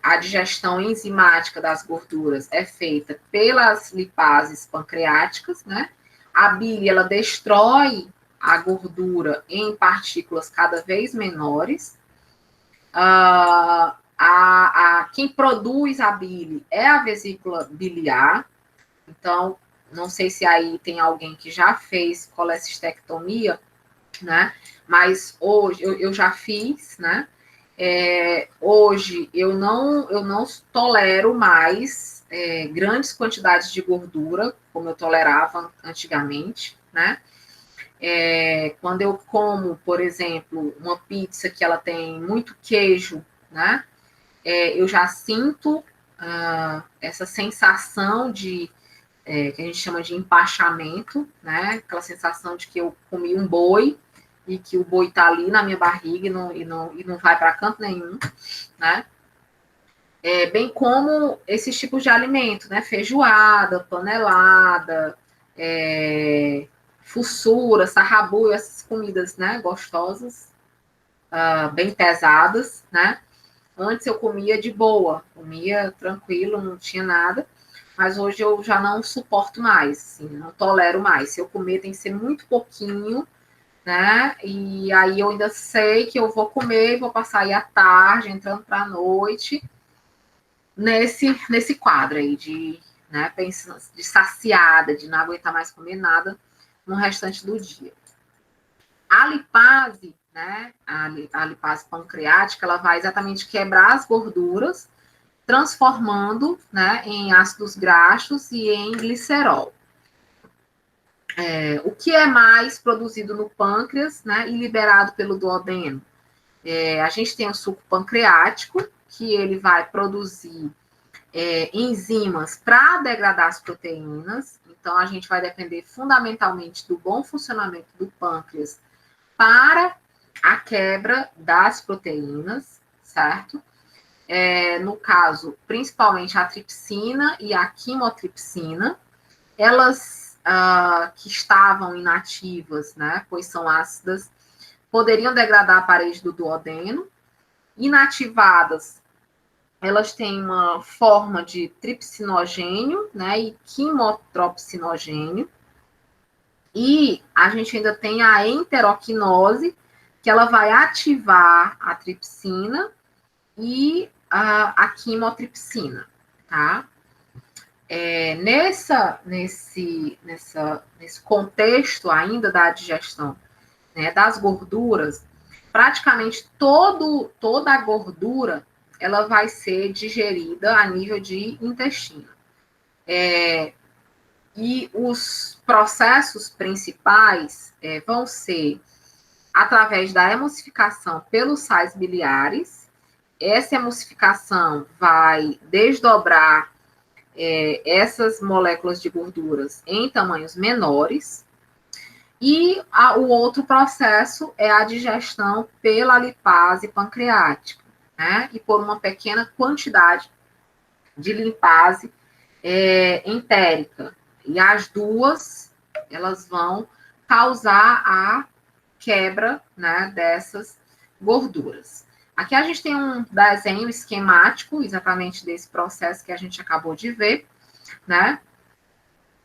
a digestão enzimática das gorduras é feita pelas lipases pancreáticas, né? A bile, ela destrói a gordura em partículas cada vez menores. Quem produz a bile é a vesícula biliar. Então, não sei se aí tem alguém que já fez colecistectomia, né? Mas hoje eu já fiz, né? Hoje eu não tolero mais grandes quantidades de gordura, como eu tolerava antigamente, né? Quando eu como, por exemplo, uma pizza que ela tem muito queijo, né? Eu já sinto essa sensação que a gente chama de empachamento, né? Aquela sensação de que eu comi um boi e que o boi está ali na minha barriga e não vai para canto nenhum, né? Bem como esses tipos de alimento, né? Feijoada, panelada, fuçura, sarrabu, essas comidas, né? Gostosas, bem pesadas, né? Antes eu comia de boa, comia tranquilo, não tinha nada, mas hoje eu já não suporto mais, assim, não tolero mais. Se eu comer, tem que ser muito pouquinho, né? E aí eu ainda sei que eu vou comer e vou passar aí a tarde, entrando para a noite, nesse quadro aí né, pensando, de saciada, de não aguentar mais comer nada no restante do dia. A lipase, né, a lipase pancreática, ela vai exatamente quebrar as gorduras, transformando, né, em ácidos graxos e em glicerol. O que é mais produzido no pâncreas, né, e liberado pelo duodeno? A gente tem o suco pancreático, que ele vai produzir enzimas para degradar as proteínas. Então, a gente vai depender fundamentalmente do bom funcionamento do pâncreas para a quebra das proteínas, certo? No caso, principalmente a tripsina e a quimotripsina, elas que estavam inativas, né, pois são ácidas, poderiam degradar a parede do duodeno. Inativadas, elas têm uma forma de tripsinogênio, né, e quimotropsinogênio. E a gente ainda tem a enteroquinose, que ela vai ativar a tripsina e a quimotripsina, tá? Nesse contexto ainda da digestão, né, das gorduras, praticamente toda a gordura ela vai ser digerida a nível de intestino. E os processos principais vão ser através da emulsificação pelos sais biliares. Essa emulsificação vai desdobrar essas moléculas de gorduras em tamanhos menores. E o outro processo é a digestão pela lipase pancreática, né? E por uma pequena quantidade de lipase entérica. E as duas, elas vão causar a quebra, né, dessas gorduras. Aqui a gente tem um desenho esquemático, exatamente desse processo que a gente acabou de ver, né?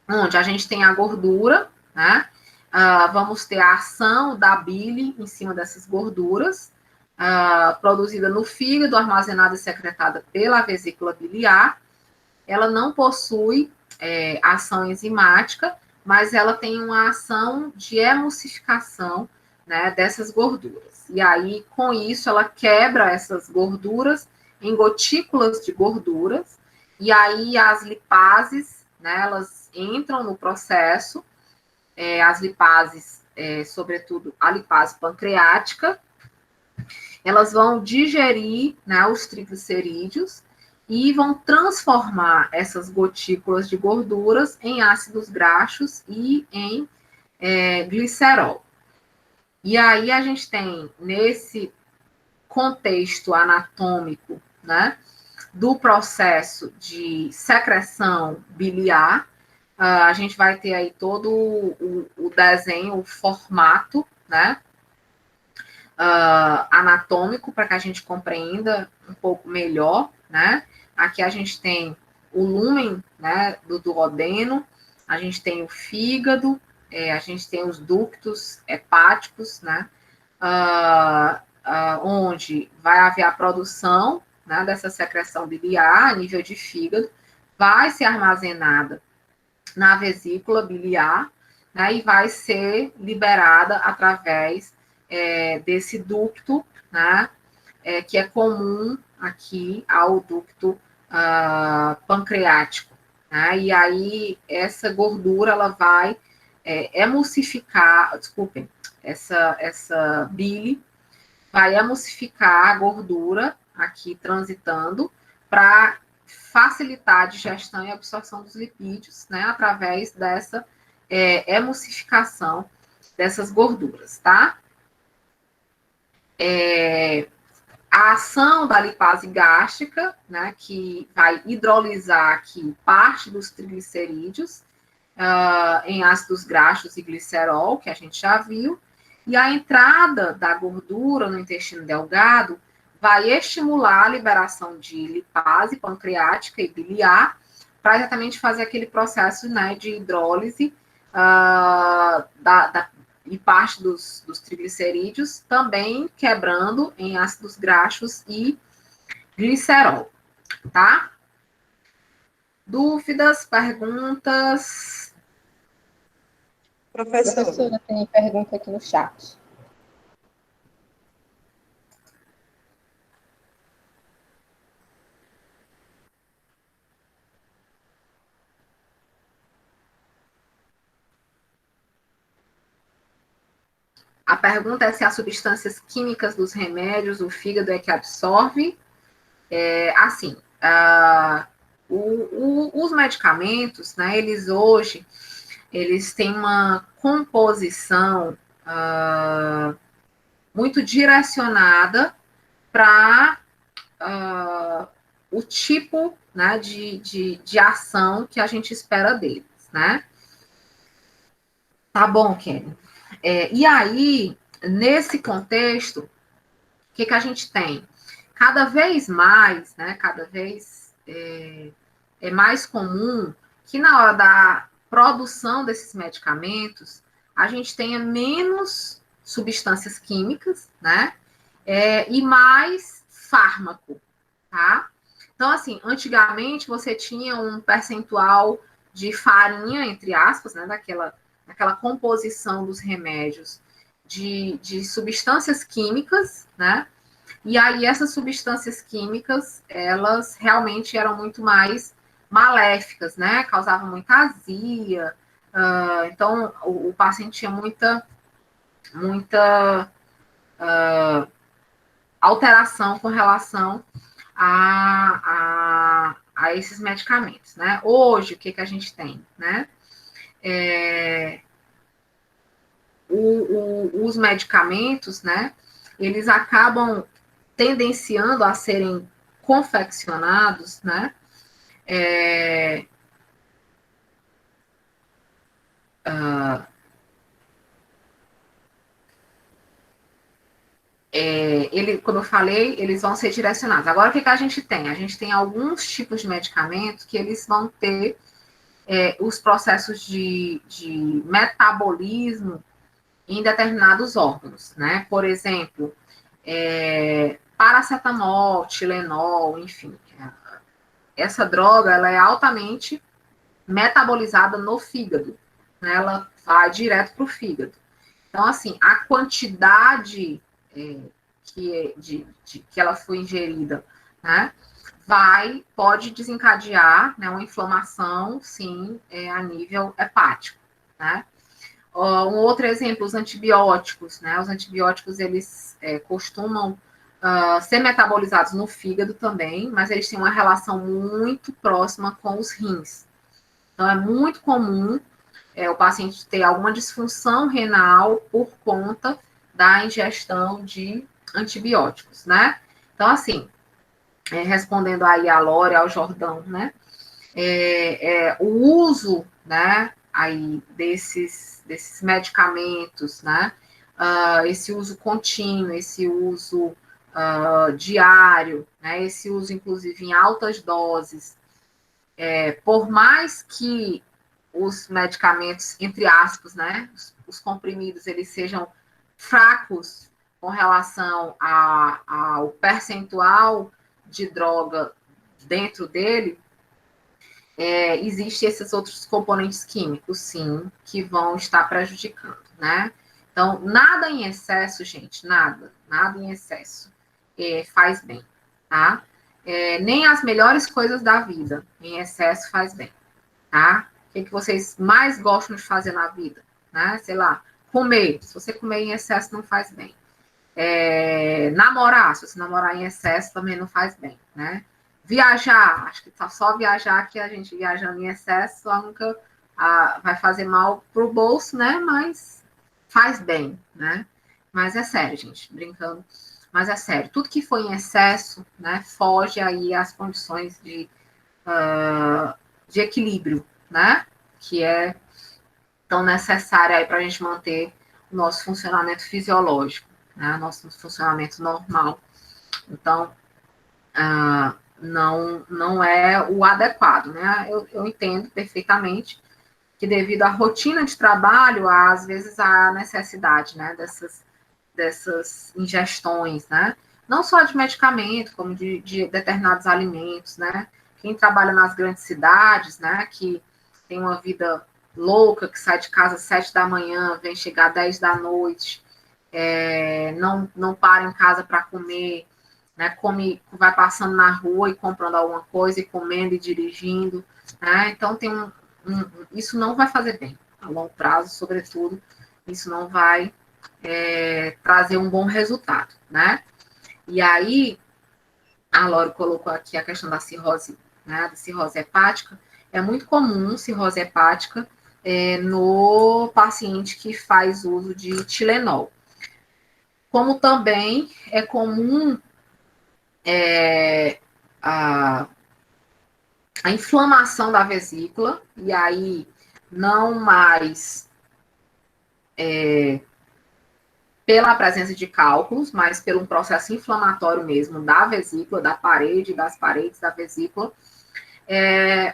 Onde a gente tem a gordura, né? Vamos ter a ação da bile em cima dessas gorduras, produzida no fígado, armazenada e secretada pela vesícula biliar. Ela não possui ação enzimática, mas ela tem uma ação de emulsificação, né, dessas gorduras. E aí, com isso, ela quebra essas gorduras em gotículas de gorduras, e aí as lipases, né, elas entram no processo, as lipases, sobretudo a lipase pancreática, elas vão digerir, né, os triglicerídeos e vão transformar essas gotículas de gorduras em ácidos graxos e em glicerol. E aí a gente tem, nesse contexto anatômico, né, do processo de secreção biliar, a gente vai ter aí todo o desenho, o formato, né, anatômico, para que a gente compreenda um pouco melhor, né? Aqui a gente tem o lúmen, né, do duodeno, a gente tem o fígado, a gente tem os ductos hepáticos, né? Onde vai haver a produção, né, dessa secreção biliar a nível de fígado, vai ser armazenada na vesícula biliar, né, e vai ser liberada através desse ducto, né, que é comum aqui ao ducto pancreático. Né, e aí essa gordura ela vai emulsificar, desculpem, essa bile vai emulsificar a gordura aqui transitando para facilitar a digestão e absorção dos lipídios, né, através dessa emulsificação dessas gorduras, tá? A ação da lipase gástrica, né, que vai hidrolisar aqui parte dos triglicerídeos em ácidos graxos e glicerol, que a gente já viu, e a entrada da gordura no intestino delgado vai estimular a liberação de lipase pancreática e biliar, para exatamente fazer aquele processo, né, de hidrólise e parte dos triglicerídeos, também quebrando em ácidos graxos e glicerol, tá? Dúvidas, perguntas? Professora, tem pergunta aqui no chat. A pergunta é se as substâncias químicas dos remédios o fígado é que absorve. Assim, os medicamentos, né, eles hoje, eles têm uma composição muito direcionada para o tipo, né, de ação que a gente espera deles, né? Tá bom, Kenny. E aí, nesse contexto, o que a gente tem? Cada vez mais, né, cada vez é mais comum que na hora da produção desses medicamentos, a gente tenha menos substâncias químicas, né, e mais fármaco, tá? Então, assim, antigamente você tinha um percentual de farinha, entre aspas, né, daquela composição dos remédios de substâncias químicas, né? E aí essas substâncias químicas, elas realmente eram muito mais maléficas, né? Causavam muita azia. Então, o paciente tinha muita alteração com relação a esses medicamentos, né? Hoje, o que a gente tem, né? Os medicamentos, né? Eles acabam tendenciando a serem confeccionados, né? Como eu falei, eles vão ser direcionados. Agora, o que a gente tem? A gente tem alguns tipos de medicamentos que eles vão ter os processos de metabolismo em determinados órgãos, né? Por exemplo, paracetamol, Tilenol, enfim. Essa droga, ela é altamente metabolizada no fígado, né? Ela vai direto para o fígado. Então, assim, a quantidade que ela foi ingerida, né, pode desencadear, né, uma inflamação, sim, a nível hepático, né. Um outro exemplo, os antibióticos, né, os antibióticos, eles costumam ser metabolizados no fígado também, mas eles têm uma relação muito próxima com os rins. Então, é muito comum o paciente ter alguma disfunção renal por conta da ingestão de antibióticos, né? Então, assim, respondendo aí a Lore, ao Jordão, né? O uso, né, aí desses medicamentos, né? Esse uso contínuo, esse uso diário, né? Esse uso, inclusive, em altas doses. Por mais que os medicamentos, entre aspas, né, os comprimidos, eles sejam fracos com relação ao percentual de droga dentro dele, existem esses outros componentes químicos, sim, que vão estar prejudicando, né? Então, nada em excesso, gente, nada em excesso faz bem, tá? Nem as melhores coisas da vida em excesso faz bem, tá? O que vocês mais gostam de fazer na vida, né? Sei lá, comer. Se você comer em excesso, não faz bem. Namorar, se você namorar em excesso, também não faz bem, né? Viajar, acho que tá só viajar que a gente viajando em excesso só nunca vai fazer mal pro bolso, né? Mas faz bem, né? Mas é sério, gente, brincando. Mas é sério, tudo que for em excesso, né, foge aí às condições de equilíbrio, né? Que é tão necessária aí para a gente manter o nosso funcionamento fisiológico, né? Nosso funcionamento normal. Então, não é o adequado, né? Eu entendo perfeitamente que devido à rotina de trabalho, às vezes há necessidade, né, dessas ingestões, né? Não só de medicamento, como de determinados alimentos, né? Quem trabalha nas grandes cidades, né, que tem uma vida louca, que sai de casa às 7 da manhã, vem chegar às 10 da noite, não para em casa para comer, né? Vai passando na rua e comprando alguma coisa, e comendo e dirigindo, né? Então isso não vai fazer bem, a longo prazo, sobretudo, isso não vai trazer um bom resultado, né? E aí, a Lore colocou aqui a questão da cirrose, né? Da cirrose hepática. É muito comum cirrose hepática no paciente que faz uso de Tilenol. Como também é comum a inflamação da vesícula, e aí não mais pela presença de cálculos, mas pelo um processo inflamatório mesmo da vesícula, das paredes da vesícula,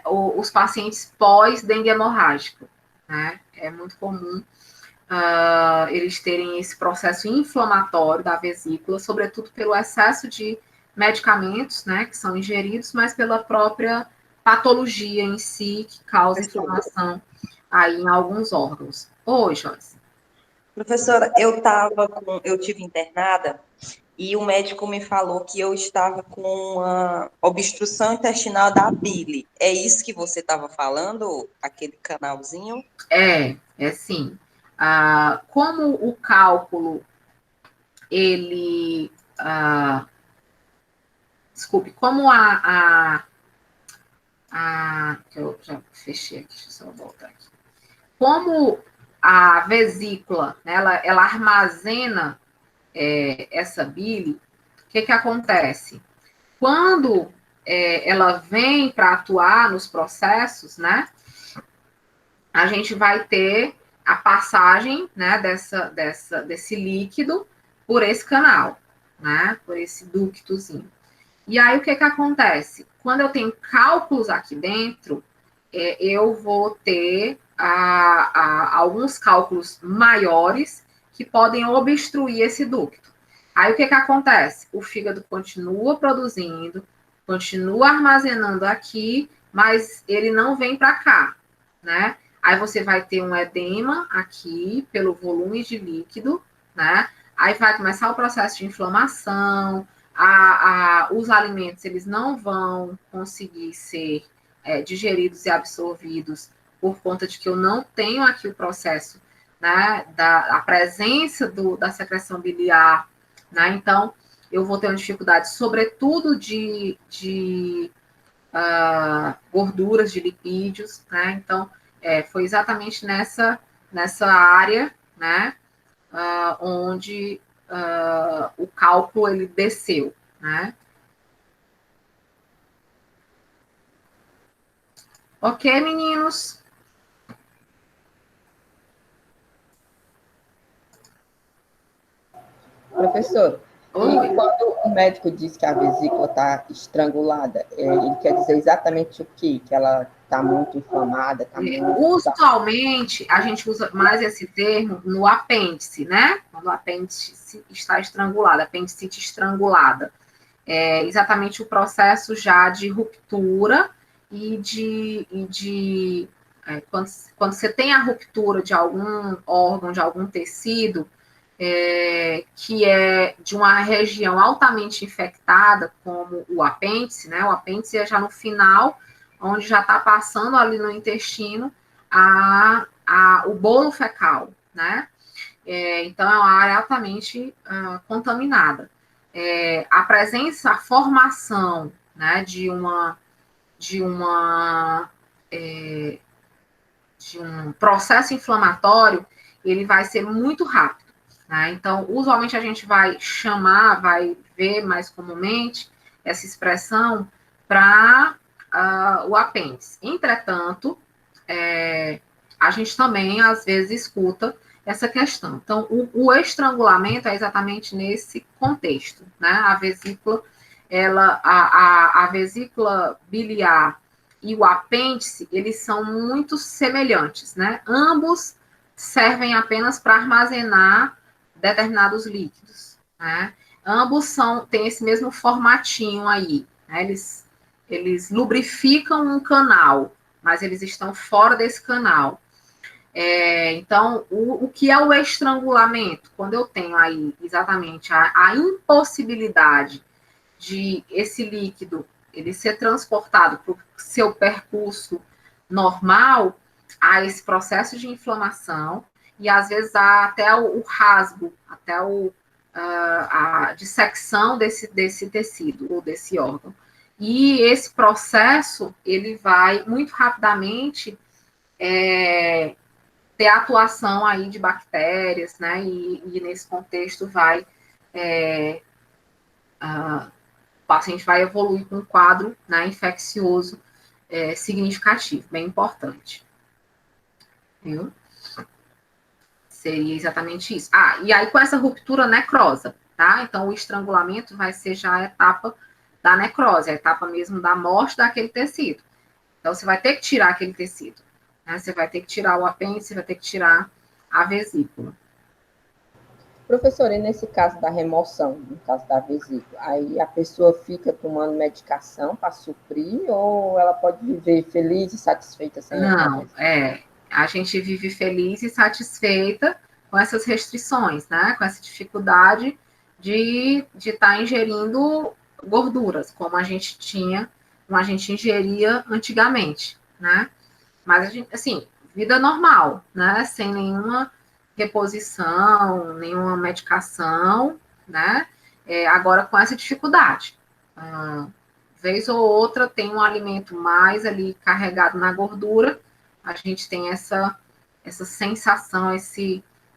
os pacientes pós-dengue hemorrágica, né? É muito comum eles terem esse processo inflamatório da vesícula, sobretudo pelo excesso de medicamentos, né, que são ingeridos, mas pela própria patologia em si que causa inflamação aí em alguns órgãos. Oi, Joyce. Professora, eu tive internada e o médico me falou que eu estava com uma obstrução intestinal da bile. É isso que você estava falando, aquele canalzinho? É sim. Como o cálculo, ele... desculpe, como que eu já fechei aqui, deixa eu só voltar aqui. Como a vesícula, né, ela armazena essa bile, o que acontece? Quando ela vem para atuar nos processos, né, a gente vai ter a passagem, né, desse líquido por esse canal, né, por esse ductozinho. E aí, o que acontece? Quando eu tenho cálculos aqui dentro, eu vou ter alguns cálculos maiores que podem obstruir esse ducto. Aí, o que acontece? O fígado continua produzindo, continua armazenando aqui, mas ele não vem para cá, né? Aí você vai ter um edema aqui pelo volume de líquido, né? Aí vai começar o processo de inflamação, os alimentos eles não vão conseguir ser digeridos e absorvidos por conta de que eu não tenho aqui o processo, né, da presença da secreção biliar, né? Então, eu vou ter uma dificuldade, sobretudo de gorduras, de lipídios, né? Então, foi exatamente nessa área, né, onde o cálculo ele desceu, né? Ok, meninos? Professor, Oi. e quando o médico diz que a vesícula está estrangulada, ele quer dizer exatamente o quê? Que ela está muito inflamada? Tá muito... Usualmente, a gente usa mais esse termo no apêndice, né? Quando o apêndice está estrangulado, apendicite estrangulada. É exatamente o processo já de ruptura quando você tem a ruptura de algum órgão, de algum tecido, que é de uma região altamente infectada, como o apêndice, né? O apêndice é já no final, onde já está passando ali no intestino o bolo fecal, né? Então, é uma área altamente contaminada. A presença, a formação, né, de um processo inflamatório, ele vai ser muito rápido, né? Então, usualmente a gente vai ver mais comumente essa expressão para o apêndice. Entretanto, a gente também, às vezes, escuta essa questão. Então, o estrangulamento é exatamente nesse contexto, né? A vesícula, a vesícula biliar e o apêndice, eles são muito semelhantes, né? Ambos servem apenas para armazenar determinados líquidos, né? Ambos têm esse mesmo formatinho aí, né? Eles lubrificam um canal, mas eles estão fora desse canal. Então, o que é o estrangulamento? Quando eu tenho aí exatamente a impossibilidade de esse líquido ele ser transportado para o seu percurso normal, há esse processo de inflamação e às vezes há até o rasgo, até a dissecção desse tecido ou desse órgão. E esse processo, ele vai muito rapidamente ter atuação aí de bactérias, né? E nesse contexto o paciente vai evoluir com um quadro, né, infeccioso significativo, bem importante. Viu? Seria exatamente isso. E aí com essa ruptura necrosa, tá? Então o estrangulamento vai ser já a etapa da necrose, a etapa mesmo da morte daquele tecido. Então você vai ter que tirar aquele tecido, né? Você vai ter que tirar o apêndice, você vai ter que tirar a vesícula. Professora, e nesse caso da remoção, no caso da vesícula, aí a pessoa fica tomando medicação para suprir ou ela pode viver feliz e satisfeita sem a Não, a gente vive feliz e satisfeita com essas restrições, né? Com essa dificuldade de estar ingerindo gorduras, como a gente ingeria antigamente, né? Mas a gente, assim, vida normal, né? Sem nenhuma reposição, nenhuma medicação, né? Agora com essa dificuldade. Vez ou outra tem um alimento mais ali carregado na gordura, a gente tem essa sensação,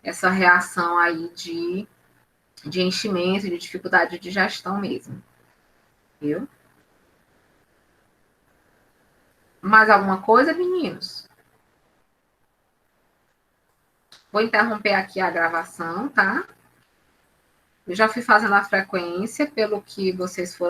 essa reação aí de enchimento, de dificuldade de digestão mesmo. Viu? Mais alguma coisa, meninos? Vou interromper aqui a gravação, tá? Eu já fui fazendo a frequência pelo que vocês foram